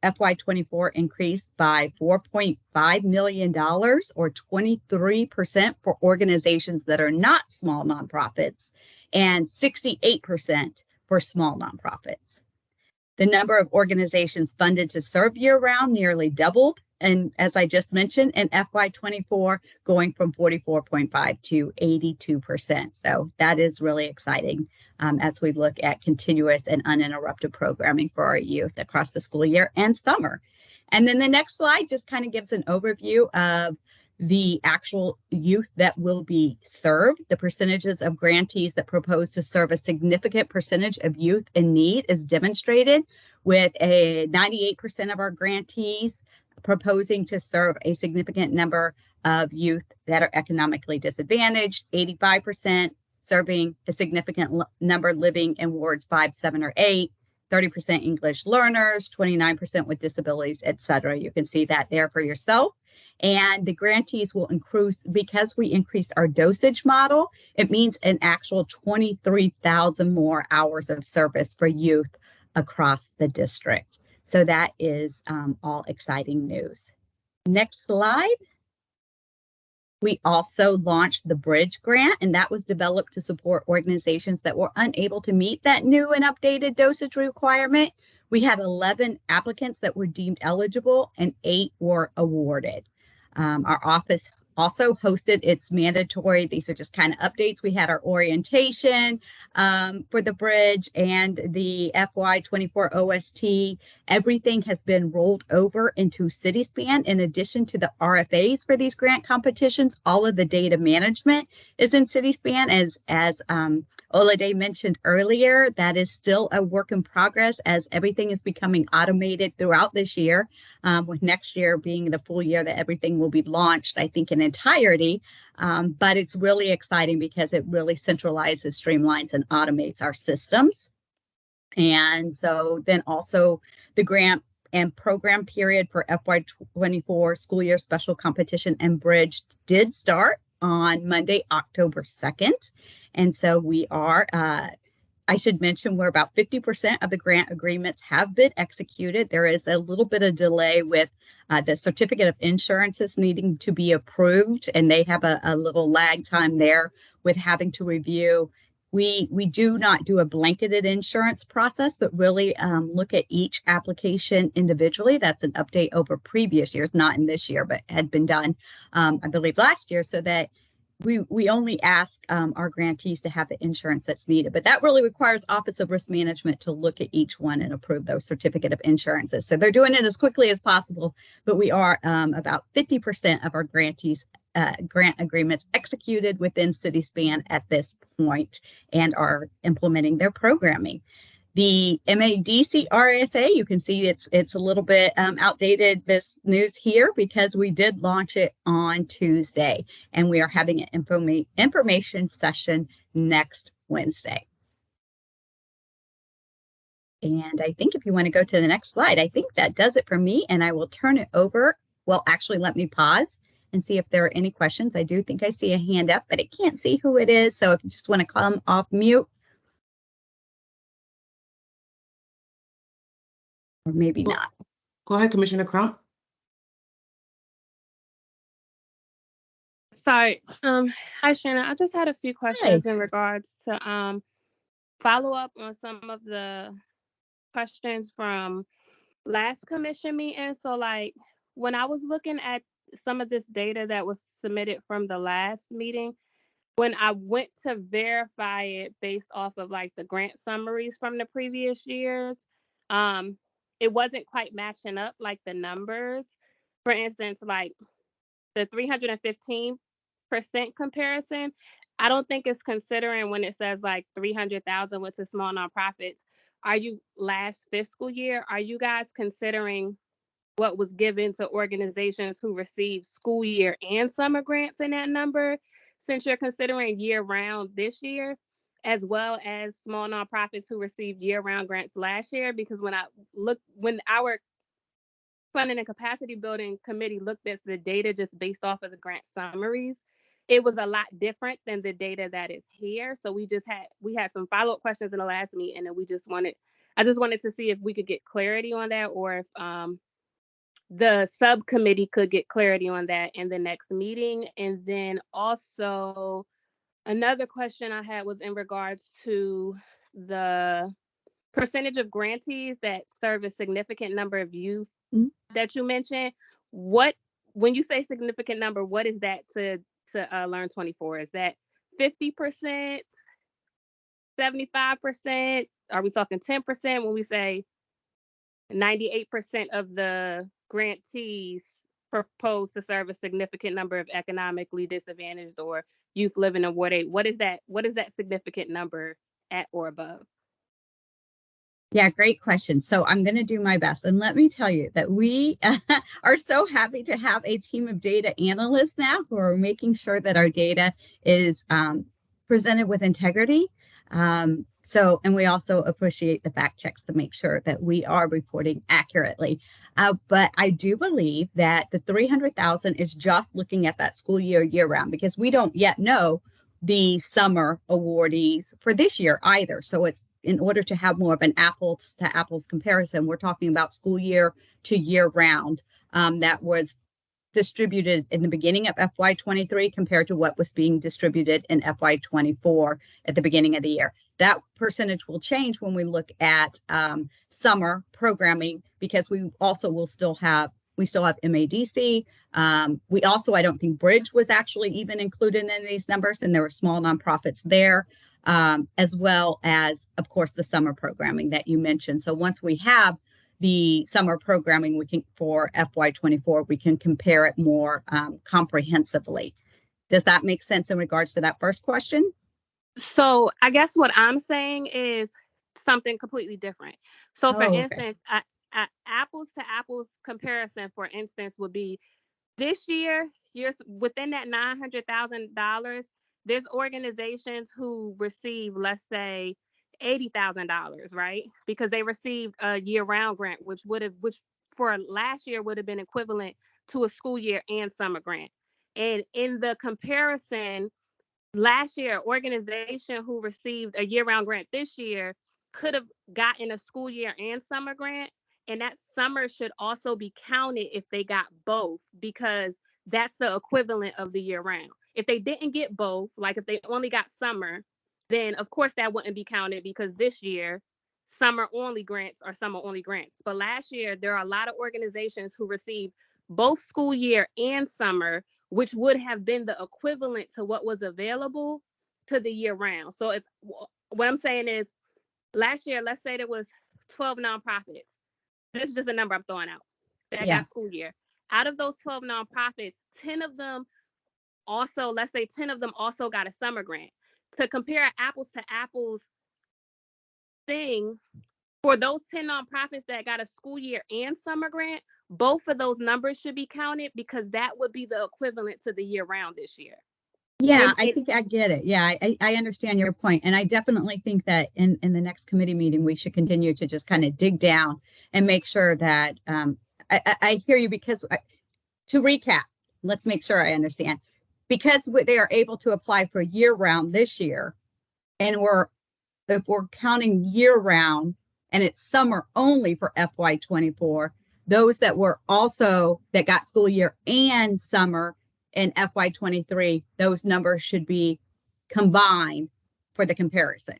FY24 increased by $4.5 million, or 23% for organizations that are not small nonprofits, and 68% for small nonprofits. The number of organizations funded to serve year-round nearly doubled, and as I just mentioned, in FY24, going from 44.5 to 82%. So that is really exciting as we look at continuous and uninterrupted programming for our youth across the school year and summer. And then the next slide just kind of gives an overview of the actual youth that will be served. The percentages of grantees that propose to serve a significant percentage of youth in need is demonstrated, with a 98% of our grantees proposing to serve a significant number of youth that are economically disadvantaged, 85% serving a significant number living in wards 5, 7, or 8, 30% English learners, 29% with disabilities, etc. You can see that there for yourself. And the grantees will increase, because we increased our dosage model, it means an actual 23,000 more hours of service for youth across the district. So that is all exciting news. Next slide. We also launched the Bridge Grant, and that was developed to support organizations that were unable to meet that new and updated dosage requirement. We had 11 applicants that were deemed eligible, and 8 were awarded. Our office also hosted its mandatory, these are just kind of updates. We had our orientation for the Bridge and the FY24 OST. Everything has been rolled over into CitySpan. In addition to the RFAs for these grant competitions, all of the data management is in CitySpan. As Olade mentioned earlier, that is still a work in progress as everything is becoming automated throughout this year, with next year being the full year that everything will be launched, I think, in entirety. But it's really exciting because it really centralizes, streamlines, and automates our systems. And so then also the grant and program period for FY24 school year special competition and Bridge did start on Monday, October 2nd. And so we are, I should mention, we're about 50% of the grant agreements have been executed. There is a little bit of delay with the certificate of insurances needing to be approved, and they have a little lag time there with having to review. We do not do a blanketed insurance process, but really look at each application individually. That's an update over previous years, not in this year, but had been done, I believe, last year, so that we only ask our grantees to have the insurance that's needed. But that really requires Office of Risk Management to look at each one and approve those certificate of insurances. So they're doing it as quickly as possible, but we are about 50% of our grantees grant agreements executed within CitySpan at this point and are implementing their programming. The MADC RFA, you can see it's a little bit outdated, this news here, because we did launch it on Tuesday, and we are having an information session next Wednesday. And I think if you want to go to the next slide, I think that does it for me, and I will turn it over. Well, actually, let me pause and see if there are any questions. I do think I see a hand up, but I can't see who it is. So if you just want to come off mute, or maybe not. Go ahead, Commissioner Crump. Sorry. Hi, Shannon. I just had a few questions in regards to follow up on some of the questions from last commission meeting. So, like, when I was looking at some of this data that was submitted from the last meeting. When I went to verify it based off of like the grant summaries from the previous years, it wasn't quite matching up like the numbers. For instance, like the 315% comparison, I don't think it's considering when it says like 300,000 went to small nonprofits. Are you last fiscal year? Are you guys considering what was given to organizations who received school year and summer grants in that number, since you're considering year round this year, as well as small nonprofits who received year round grants last year? Because when our funding and capacity building committee looked at the data just based off of the grant summaries, it was a lot different than the data that is here. So we had some follow-up questions in the last meeting, and then I just wanted to see if we could get clarity on that, or if the subcommittee could get clarity on that in the next meeting. And then also another question I had was in regards to the percentage of grantees that serve a significant number of youth that you mentioned. When you say significant number, what is that to Learn 24? Is that 50%, 75%? Are we talking 10% when we say 98% of the grantees propose to serve a significant number of economically disadvantaged or youth living in Ward 8? What is that significant number at or above? Yeah, great question. So I'm going to do my best. And let me tell you that we are so happy to have a team of data analysts now who are making sure that our data is presented with integrity. And we also appreciate the fact checks to make sure that we are reporting accurately. But I do believe that the 300,000 is just looking at that school year round, because we don't yet know the summer awardees for this year either. So it's, in order to have more of an apples to apples comparison, we're talking about school year to year round that was distributed in the beginning of FY23 compared to what was being distributed in FY24 at the beginning of the year. That percentage will change when we look at summer programming, because we still have MADC. We also, I don't think Bridge was actually even included in these numbers, and there were small nonprofits there, as well as, of course, the summer programming that you mentioned. So once we have the summer programming, for FY24, we can compare it more comprehensively. Does that make sense in regards to that first question? So I guess what I'm saying is something completely different. So for instance, apples to apples comparison, for instance, would be this year, you're within that $900,000. There's organizations who receive, let's say, $80,000, right? Because they received a year-round grant, which for last year would have been equivalent to a school year and summer grant. And in the comparison, last year, an organization who received a year-round grant this year could have gotten a school year and summer grant, and that summer should also be counted if they got both, because that's the equivalent of the year-round. If they didn't get both, like if they only got summer, then of course that wouldn't be counted, because this year summer-only grants are summer-only grants. But last year, there are a lot of organizations who received both school year and summer, which would have been the equivalent to what was available to the year round. So what I'm saying is, last year, let's say there was 12 nonprofits. This is just a number I'm throwing out that got school year. Out of those 12 nonprofits, 10 of them also got a summer grant. To compare apples to apples thing, for those 10 nonprofits that got a school year and summer grant, both of those numbers should be counted, because that would be the equivalent to the year round this year. Yeah, I think I get it. Yeah, I understand your point. And I definitely think that in the next committee meeting, we should continue to just kind of dig down and make sure that I hear you, because to recap, let's make sure I understand. Because they are able to apply for year round this year, and if we're counting year round and it's summer only for FY24, those that got school year and summer in FY23, those numbers should be combined for the comparison.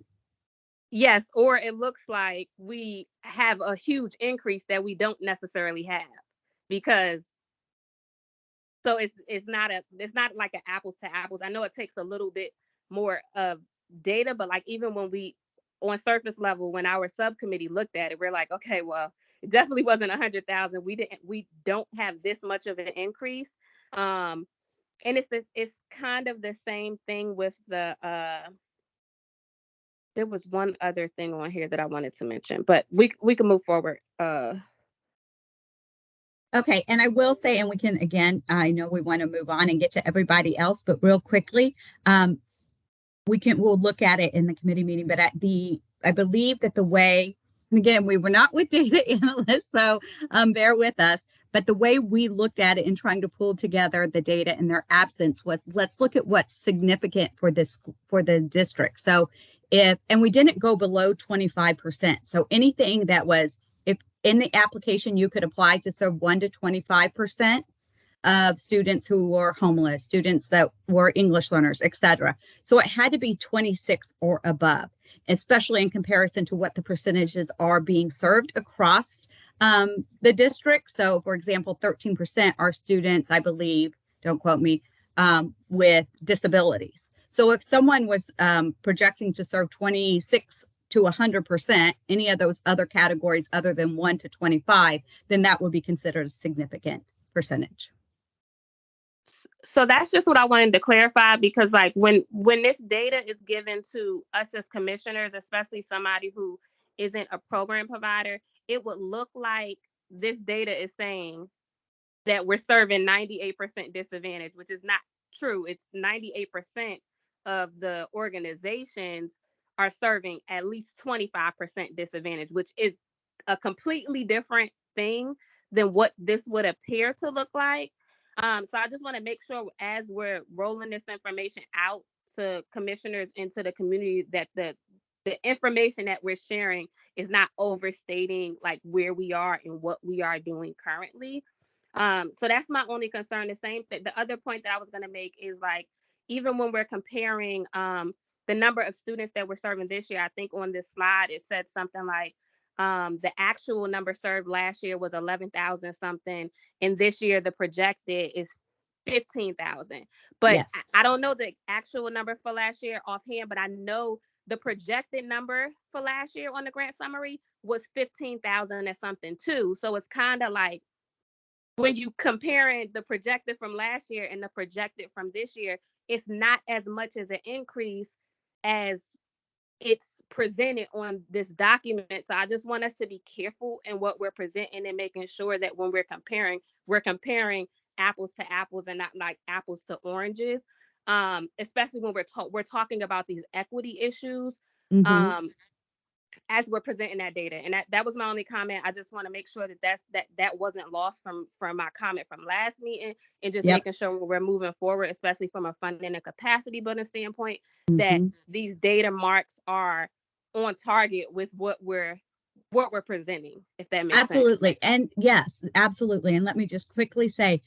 Yes, or it looks like we have a huge increase that we don't necessarily have, because So it's not like an apples to apples. I know it takes a little bit more of data, but like even when we on surface level, when our subcommittee looked at it, we're like, okay, well, it definitely wasn't 100,000. We don't have this much of an increase. And it's kind of the same thing with the there was one other thing on here that I wanted to mention, but we can move forward. Okay, and I will say, and we can, again, I know we want to move on and get to everybody else, but real quickly, we'll look at it in the committee meeting, but I believe that the way, and again, we were not with data analysts, so bear with us, but the way we looked at it in trying to pull together the data in their absence was, let's look at what's significant for the district. So and we didn't go below 25%. So anything that was, if in the application you could apply to serve 1 to 25% of students who were homeless, students that were English learners, etc. So it had to be 26 or above, especially in comparison to what the percentages are being served across the district. So for example, 13% are students, I believe, don't quote me, with disabilities. So if someone was projecting to serve 26 to 100%, any of those other categories other than 1 to 25, then that would be considered a significant percentage. So that's just what I wanted to clarify, because like when this data is given to us as commissioners, especially somebody who isn't a program provider, it would look like this data is saying that we're serving 98% disadvantage, which is not true. It's 98% of the organizations are serving at least 25% disadvantage, which is a completely different thing than what this would appear to look like. So I just want to make sure as we're rolling this information out to commissioners into the community that the information that we're sharing is not overstating like where we are and what we are doing currently. So that's my only concern. The same thing. The other point that I was going to make is like, even when we're comparing the number of students that we're serving this year, I think on this slide, it said something like the actual number served last year was 11,000 something. And this year, the projected is 15,000. But yes. I don't know the actual number for last year offhand, but I know the projected number for last year on the grant summary was 15,000 and something too. So it's kind of like, when you comparing the projected from last year and the projected from this year, it's not as much as an increase as it's presented on this document. So I just want us to be careful in what we're presenting and making sure that when we're comparing apples to apples and not like apples to oranges. Especially when we're talking about these equity issues. Mm-hmm. As we're presenting that data. And that was my only comment. I just want to make sure that wasn't lost from my comment from last meeting, and just making sure we're moving forward, especially from a funding and capacity building standpoint, that these data marks are on target with what we're presenting, if that makes sense. Absolutely. And yes, absolutely. And let me just quickly say,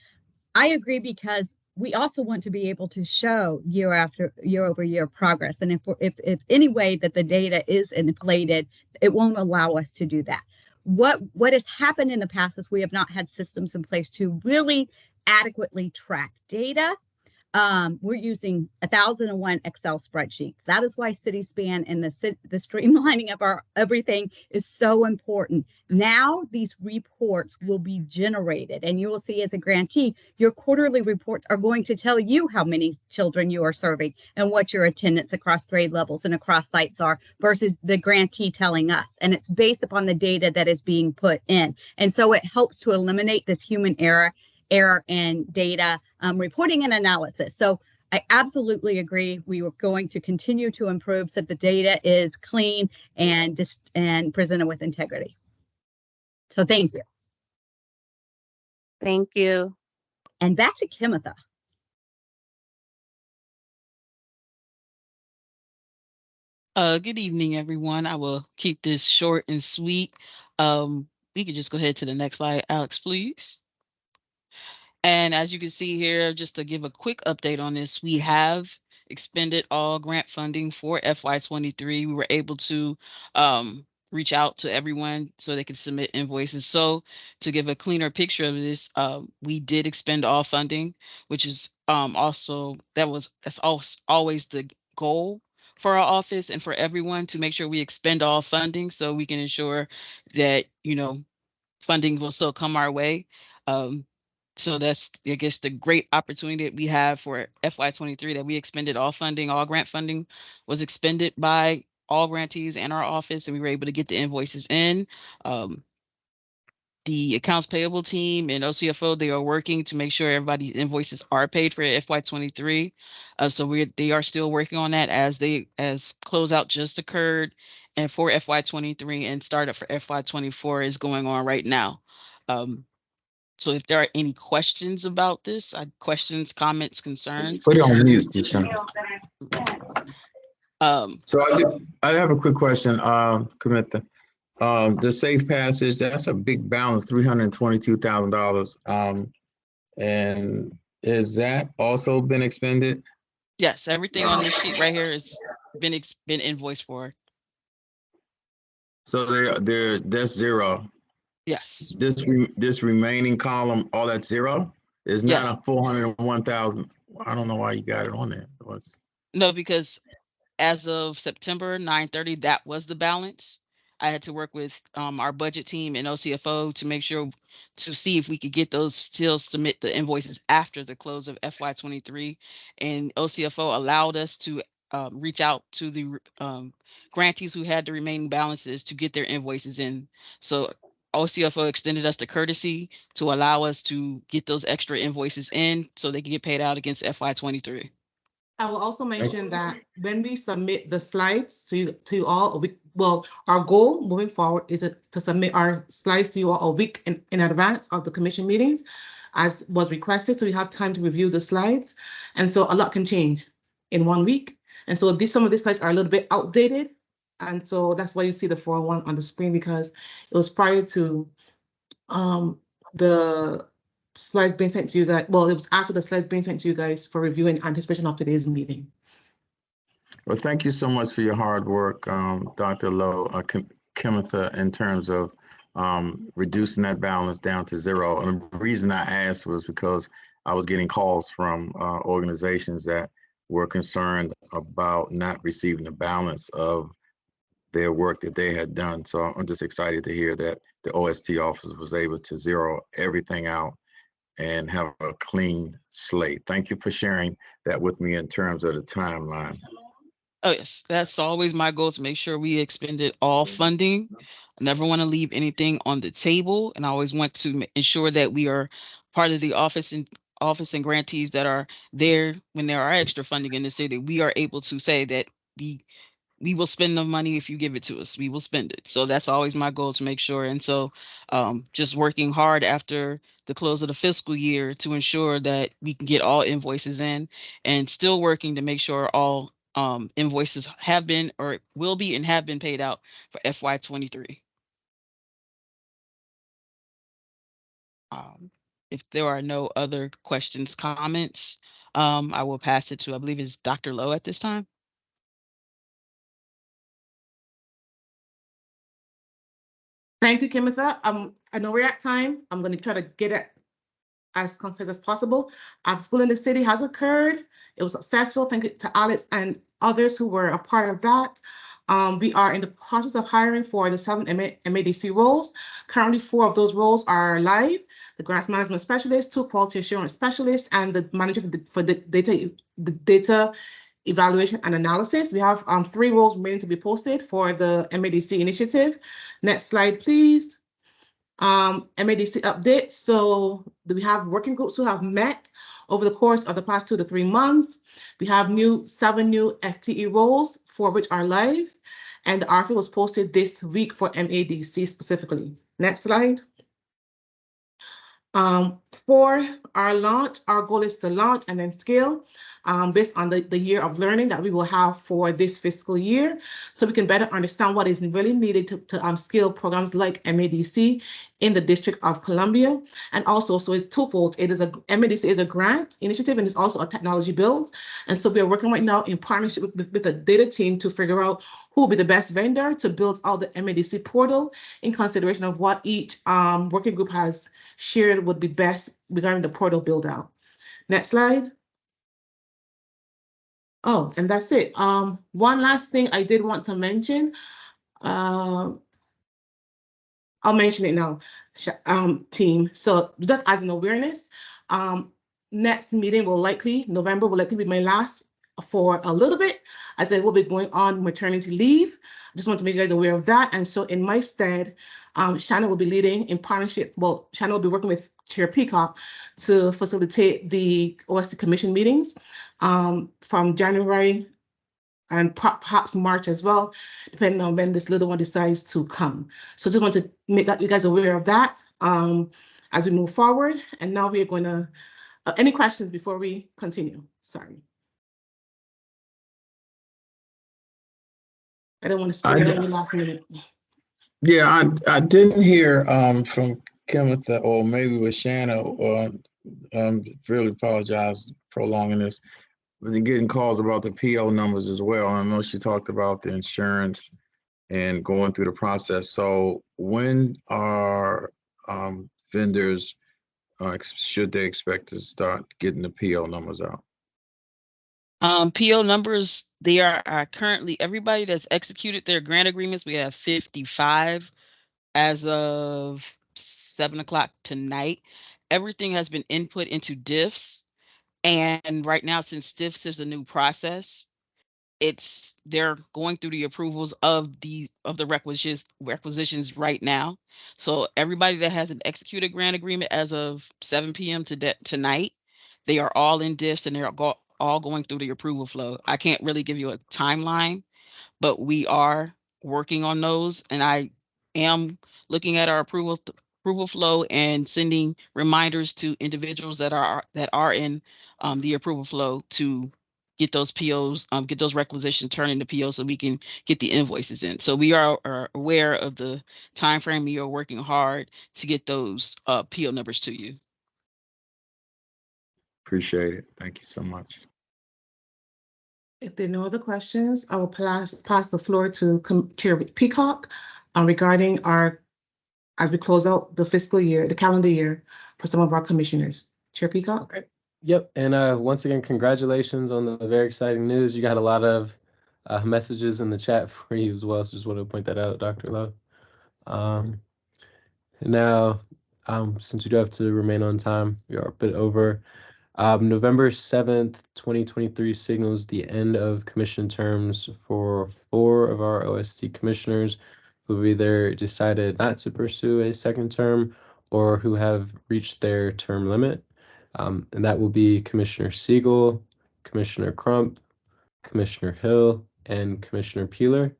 I agree, because we also want to be able to show year over year progress. And if any way that the data is inflated, it won't allow us to do that. What has happened in the past is we have not had systems in place to really adequately track data. We're using 1,001 Excel spreadsheets. That is why CitySpan and the streamlining of our everything is so important. Now these reports will be generated, and you will see as a grantee, your quarterly reports are going to tell you how many children you are serving and what your attendance across grade levels and across sites are versus the grantee telling us. And it's based upon the data that is being put in. And so it helps to eliminate this human error in data reporting and analysis. So I absolutely agree. We were going to continue to improve so that the data is clean and presented with integrity. So thank you. Thank you. And back to Kimitha. Good evening, everyone. I will keep this short and sweet. We can just go ahead to the next slide, Alex, please. And as you can see here, just to give a quick update on this, we have expended all grant funding for FY23. We were able to reach out to everyone so they can submit invoices. So to give a cleaner picture of this, we did expend all funding, which is also that's always the goal for our office and for everyone, to make sure we expend all funding so we can ensure that, you know, funding will still come our way. So that's, I guess, the great opportunity that we have for FY23, that we expended all funding, all grant funding was expended by all grantees and our office, and we were able to get the invoices in. The accounts payable team and OCFO, they are working to make sure everybody's invoices are paid for FY23. So they are still working on that as closeout just occurred, and for FY23 and startup for FY24 is going on right now. So if there are any questions about this, questions, comments, concerns. Put it on mute, Deshaun. So I have a quick question, Kamitha. The safe passage, that's a big balance, $322,000. And is that also been expended? Yes, everything on this sheet right here has been invoiced for. So that's zero. Yes. This remaining column, all that's zero? Is not Yes. a 401,000. I don't know why you got it on there. No, because as of September 9/30, that was the balance. I had to work with our budget team and OCFO to make sure to see if we could get those, still submit the invoices after the close of FY23. And OCFO allowed us to reach out to the grantees who had the remaining balances to get their invoices in. So OCFO extended us the courtesy to allow us to get those extra invoices in so they could get paid out against FY23. I will also mention that when we submit the slides to you all, our goal moving forward is to submit our slides to you all a week in advance of the commission meetings, as was requested, so you have time to review the slides. And so a lot can change in 1 week. And so some of these slides are a little bit outdated. And so that's why you see the 401 on the screen, because it was prior to the slides being sent to you guys. Well, it was after the slides being sent to you guys for review in anticipation of today's meeting. Well, thank you so much for your hard work, Dr. Lowe, Kamitha, in terms of reducing that balance down to zero. And the reason I asked was because I was getting calls from organizations that were concerned about not receiving the balance of their work that they had done. So I'm just excited to hear that the OST office was able to zero everything out and have a clean slate. Thank you for sharing that with me in terms of the timeline. Oh yes, that's always my goal, to make sure we expended all funding. I never want to leave anything on the table, and I always want to ensure that we are part of the office and grantees that are there when there are extra funding in the city. We are able to say that we will spend the money if you give it to us. We will spend it. So that's always my goal, to make sure. And so just working hard after the close of the fiscal year to ensure that we can get all invoices in, and still working to make sure all invoices have been, or will be, and have been paid out for FY23. If there are no other questions, comments, I will pass it to, I believe it's Dr. Lowe at this time. Thank you, Kamitha. I know we're at time. I'm going to try to get it as concise as possible. Our school in the city has occurred. It was successful. Thank you to Alex and others who were a part of that. We are in the process of hiring for the 7 MADC roles. Currently, 4 of those roles are live: the grants management specialist, 2 quality assurance specialists, and the manager for the data evaluation and analysis. We have 3 roles remaining to be posted for the MADC initiative. Next slide, please. MADC update. So we have working groups who have met over the course of the past 2 to 3 months. We have 7 new FTE roles, 4 of which are live, and the RFP was posted this week for MADC specifically. Next slide. For our launch, our goal is to launch and then scale. based on the year of learning that we will have for this fiscal year, so we can better understand what is really needed to scale programs like MADC in the District of Columbia. And also, so it's twofold. MADC is a grant initiative and it's also a technology build. And so we are working right now in partnership with a data team to figure out who will be the best vendor to build out the MADC portal in consideration of what each working group has shared would be best regarding the portal build out. Next slide. Oh, and that's it. One last thing I did want to mention. I'll mention it now, team. So just as an awareness, next meeting November will likely be my last for a little bit, as I will be going on maternity leave. I just want to make you guys aware of that. And so in my stead, Shannon will be leading in partnership. Well, Shannon will be working with Chair Peacock to facilitate the OST Commission meetings from January and perhaps March as well, depending on when this little one decides to come. So just want to make that you guys aware of that as we move forward. And now we are going to, any questions before we continue? Sorry. I don't want to speak at any last minute. Yeah, I didn't hear from Kenneth or maybe with Shanna, or really apologize prolonging this. We've been getting calls about the PO numbers as well. I know she talked about the insurance and going through the process. So when are vendors should they expect to start getting the PO numbers out? PO numbers, they are currently, everybody that's executed their grant agreements, we have 55 as of 7:00 tonight. Everything has been input into diffs. And right now, since diffs is a new process, they're going through the approvals of the requisitions right now. So everybody that has an executed grant agreement as of 7 p.m. tonight, they are all in diffs and they're all going through the approval flow. I can't really give you a timeline, but we are working on those, and I am looking at our approval flow and sending reminders to individuals that are in the approval flow to get those POs, get those requisitions turned into POs so we can get the invoices in. So we are aware of the time frame. We are working hard to get those PO numbers to you. Appreciate it. Thank you so much. If there are no other questions, I will pass the floor to Chair Peacock regarding as we close out the fiscal year, the calendar year for some of our commissioners. Chair Peacock. Okay. Yep. And once again, congratulations on the very exciting news. You got a lot of messages in the chat for you as well. So just wanted to point that out, Dr. Lowe. And now, since we do have to remain on time, we are a bit over. November 7th, 2023 signals the end of commission terms for 4 of our OST commissioners who have either decided not to pursue a second term or who have reached their term limit. And that will be Commissioner Siegel, Commissioner Crump, Commissioner Hill, and Commissioner Peeler.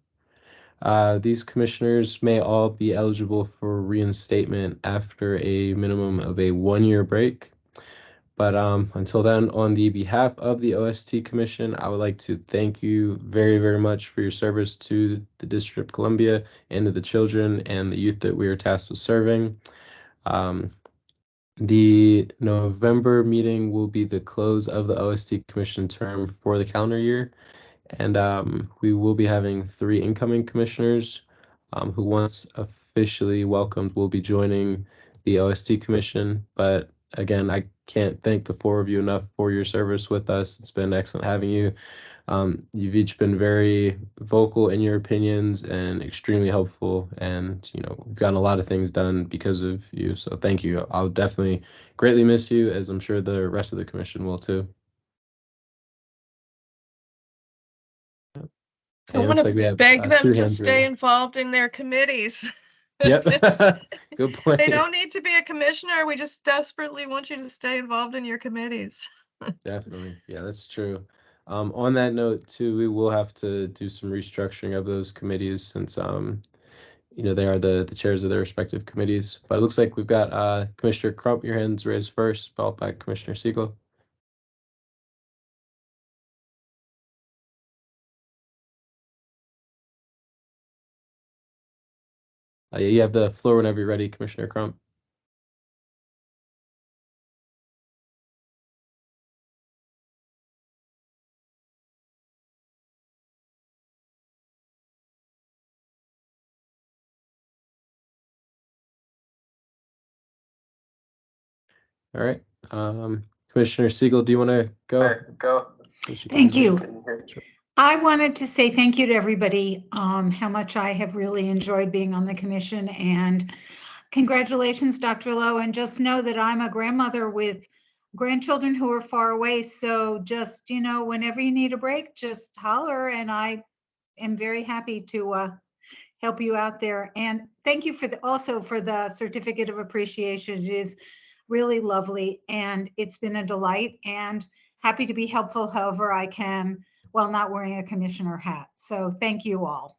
These commissioners may all be eligible for reinstatement after a minimum of a 1-year break. But until then, on the behalf of the OST Commission, I would like to thank you very, very much for your service to the District of Columbia and to the children and the youth that we are tasked with serving. The November meeting will be the close of the OST Commission term for the calendar year. And we will be having 3 incoming commissioners who, once officially welcomed, will be joining the OST Commission. But again, I can't thank the 4 of you enough for your service with us. It's been excellent having you. You've each been very vocal in your opinions and extremely helpful. And, we've gotten a lot of things done because of you. So thank you. I'll definitely greatly miss you, as I'm sure the rest of the commission will too. I want to beg them to stay involved in their committees. Yep. Good point. They don't need to be a commissioner. We just desperately want you to stay involved in your committees. Definitely. Yeah, that's true. On that note too, we will have to do some restructuring of those committees since they are the chairs of their respective committees. But it looks like we've got Commissioner Crump, your hands raised first, followed by Commissioner Siegel. You have the floor whenever you're ready, Commissioner Crump. All right. Commissioner Siegel, do you want to go? Thank you. I wanted to say thank you to everybody, how much I have really enjoyed being on the commission, and congratulations, Dr. Lowe, and just know that I'm a grandmother with grandchildren who are far away. So just, whenever you need a break, just holler, and I am very happy to help you out there. And thank you also for the certificate of appreciation. It is really lovely, and it's been a delight, and happy to be helpful however I can while not wearing a commissioner hat. So thank you all.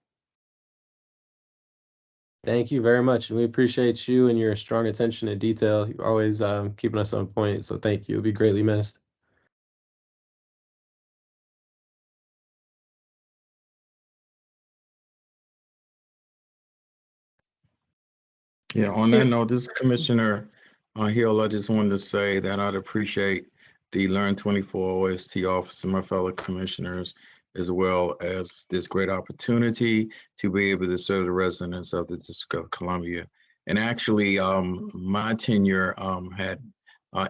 Thank you very much. And we appreciate you and your strong attention to detail. You're always keeping us on point. So thank you. It'll be greatly missed. Yeah, on that note, this is Commissioner Hill. I just wanted to say that I'd appreciate the Learn 24 OST office and my fellow commissioners, as well as this great opportunity to be able to serve the residents of the District of Columbia. And actually, my tenure had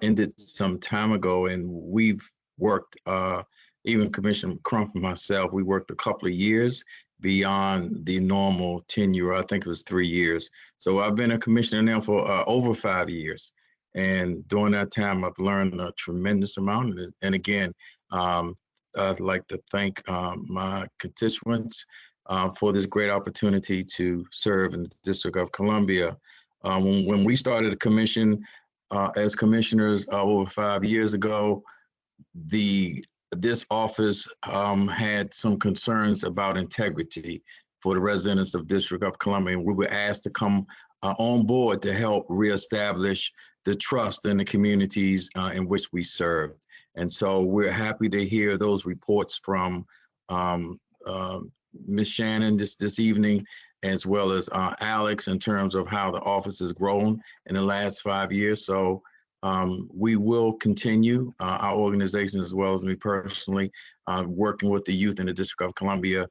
ended some time ago, and we've worked, even Commissioner Crump and myself, we worked a couple of years beyond the normal tenure. I think it was 3 years. So I've been a commissioner now for over 5 years. And during that time, I've learned a tremendous amount. And again, I'd like to thank my constituents for this great opportunity to serve in the District of Columbia. When we started the commission as commissioners over 5 years ago, this office had some concerns about integrity for the residents of District of Columbia, and we were asked to come on board to help reestablish the trust in the communities in which we serve. And so we're happy to hear those reports from Ms. Shannon this evening, as well as Alex, in terms of how the office has grown in the last 5 years. So we will continue, our organization as well as me personally, working with the youth in the District of Columbia.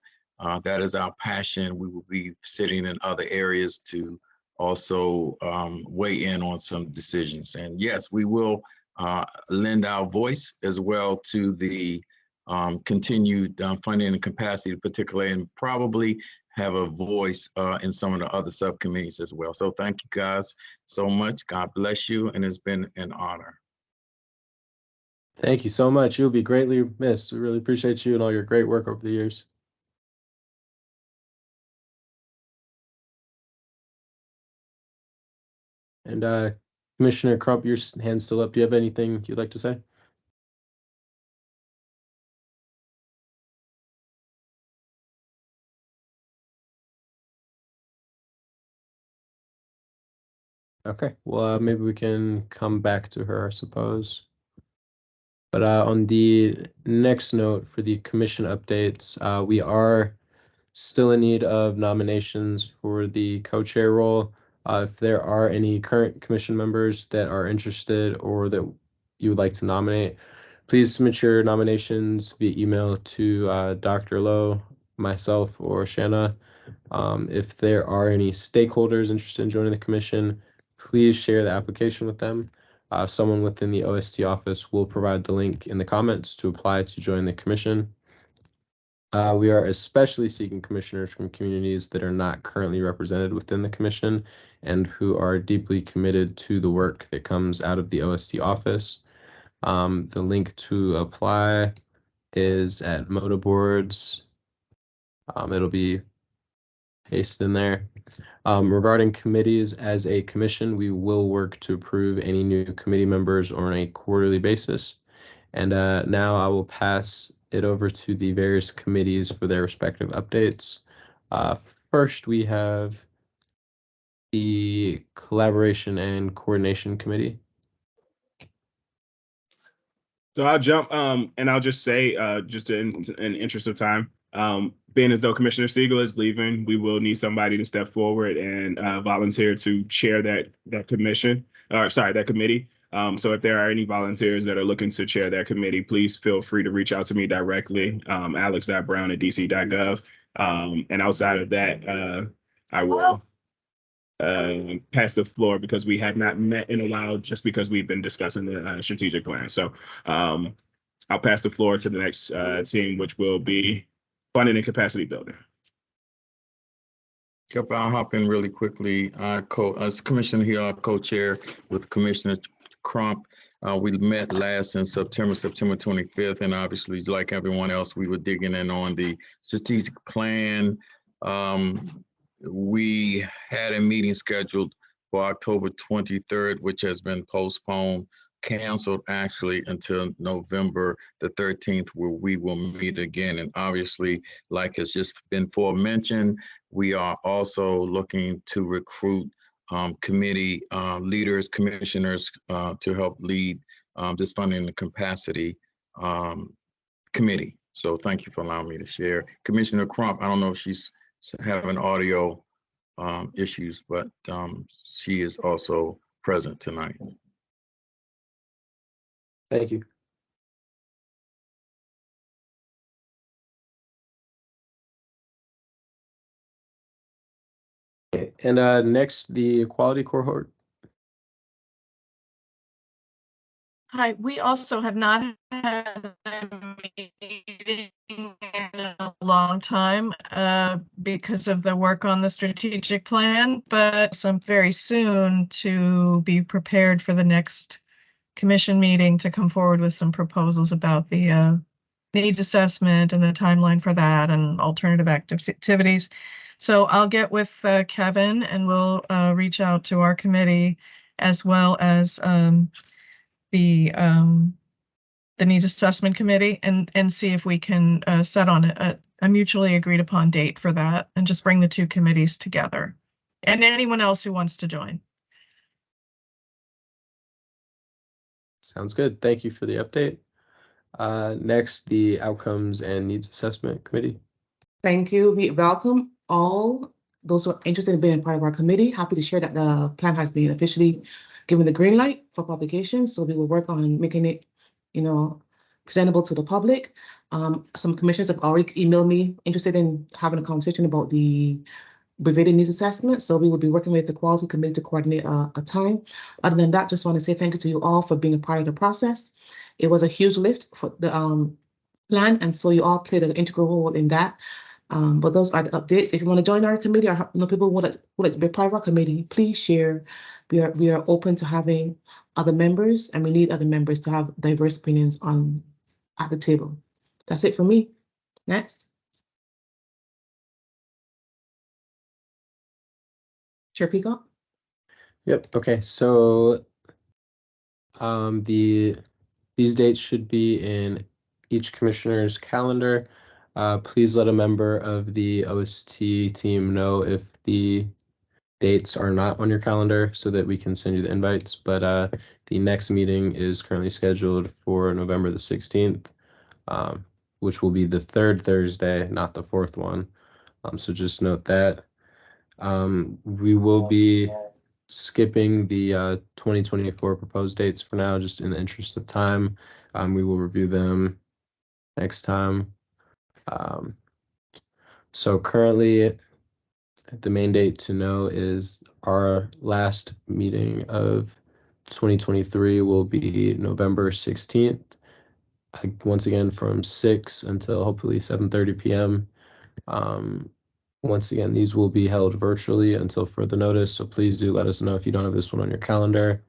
That is our passion. We will be sitting in other areas to also weigh in on some decisions. And yes, we will lend our voice as well to the continued funding and capacity, particularly, and probably have a voice in some of the other subcommittees as well. So thank you guys so much. God bless you, and it's been an honor. Thank you so much. You'll be greatly missed. We really appreciate you and all your great work over the years. And Commissioner Crump, your hand's still up. Do you have anything you'd like to say? Okay, well, maybe we can come back to her, I suppose. But on the next note for the commission updates, we are still in need of nominations for the co-chair role. If there are any current commission members that are interested or that you would like to nominate, please submit your nominations via email to Dr. Lowe, myself, or Shanna. If there are any stakeholders interested in joining the commission, please share the application with them. Someone within the OST office will provide the link in the comments to apply to join the commission. We are especially seeking commissioners from communities that are not currently represented within the commission and who are deeply committed to the work that comes out of the OST office. The link to apply is at Moda Boards. It'll be pasted in there. Regarding committees, as a commission, we will work to approve any new committee members on a quarterly basis. And now I will pass it over to the various committees for their respective updates. First, we have the Collaboration and Coordination Committee. So I'll jump and I'll just say, just in interest of time, Being as though Commissioner Siegel is leaving, we will need somebody to step forward and volunteer to chair that commission, or sorry, that committee. So if there are any volunteers that are looking to chair that committee, please feel free to reach out to me directly, alex.brown@dc.gov. And outside of that, I will pass the floor because we have not met in a while, just because we've been discussing the strategic plan. So I'll pass the floor to the next team, which will be funding and capacity building. Yep, I'll hop in really quickly. As Commissioner Hill, co-chair with Commissioner Crump. We met last in September 25th, and obviously, like everyone else, we were digging in on the strategic plan. We had a meeting scheduled for October 23rd, which has been postponed, canceled actually until November the 13th, where we will meet again. And obviously, like has just been forementioned, we are also looking to recruit committee leaders, commissioners to help lead this funding and capacity committee. So thank you for allowing me to share. Commissioner Crump, I don't know if she's having audio issues, but she is also present tonight. Thank you. Okay, and next, the equality cohort. Hi, we also have not had a meeting in a long time because of the work on the strategic plan, but some very soon to be prepared for the next commission meeting to come forward with some proposals about the needs assessment and the timeline for that and alternative activities. So I'll get with Kevin and we'll reach out to our committee as well as the needs assessment committee and see if we can set on a mutually agreed upon date for that and just bring the two committees together and anyone else who wants to join. Sounds good. Thank you for the update. Next, the outcomes and needs assessment committee. Thank you. We welcome all those who are interested in being a part of our committee. Happy to share that the plan has been officially given the green light for publication. So we will work on making it, presentable to the public. Some commissioners have already emailed me interested in having a conversation about the abbreviated needs assessment. So we will be working with the quality committee to coordinate a time. Other than that, just want to say thank you to you all for being a part of the process. It was a huge lift for the plan, and so you all played an integral role in that. But those are the updates. If you want to join our committee or people would like to be part of our committee, please share. We are open to having other members, and we need other members to have diverse opinions at the table. That's it for me. Next. Chair Peacock. Yep. Okay. So these dates should be in each commissioner's calendar. Please let a member of the OST team know if the dates are not on your calendar so that we can send you the invites. But the next meeting is currently scheduled for November the 16th, which will be the third Thursday, not the fourth one. So just note that. We will be skipping the 2024 proposed dates for now, just in the interest of time. We will review them next time. So currently, the main date to know is our last meeting of 2023 will be November 16th. Once again, from 6 until hopefully 7:30 p.m. Once again, these will be held virtually until further notice, so please do let us know if you don't have this one on your calendar.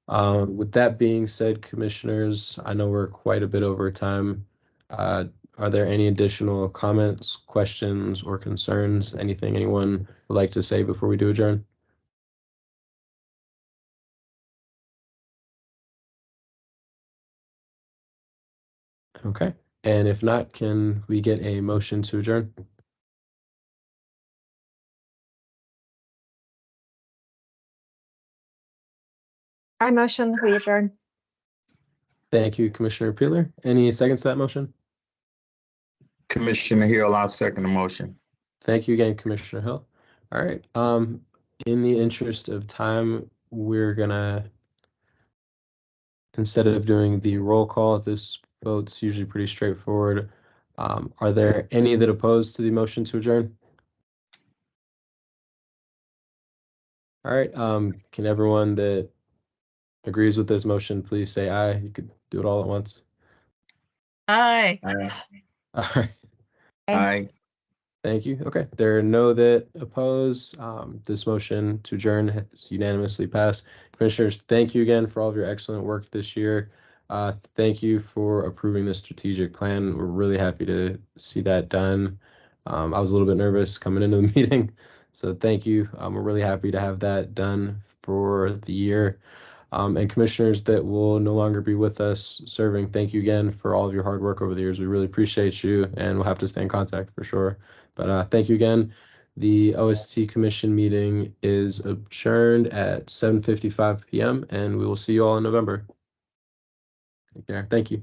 With that being said, commissioners, I know we're quite a bit over time. Are there any additional comments, questions, or concerns? Anything anyone would like to say before we do adjourn? Okay, and if not, can we get a motion to adjourn? I motion we adjourn. Thank you, Commissioner Peeler. Any seconds to that motion? Commissioner Hill, I'll second the motion. Thank you again, Commissioner Hill. All right, in the interest of time, we're gonna, instead of doing the roll call, this vote's usually pretty straightforward. Are there any that oppose to the motion to adjourn? All right, can everyone that agrees with this motion, please say aye. You could do it all at once. Aye. All right. Aye. Thank you. Okay, there are no that oppose. This motion to adjourn has unanimously passed. Commissioners, thank you again for all of your excellent work this year. Thank you for approving the strategic plan. We're really happy to see that done. I was a little bit nervous coming into the meeting, so thank you. We're really happy to have that done for the year. And commissioners that will no longer be with us serving, thank you again for all of your hard work over the years. We really appreciate you, and we'll have to stay in contact for sure. But thank you again. The OST Commission meeting is adjourned at 7:55 p.m. and we will see you all in November. Take care. Thank you.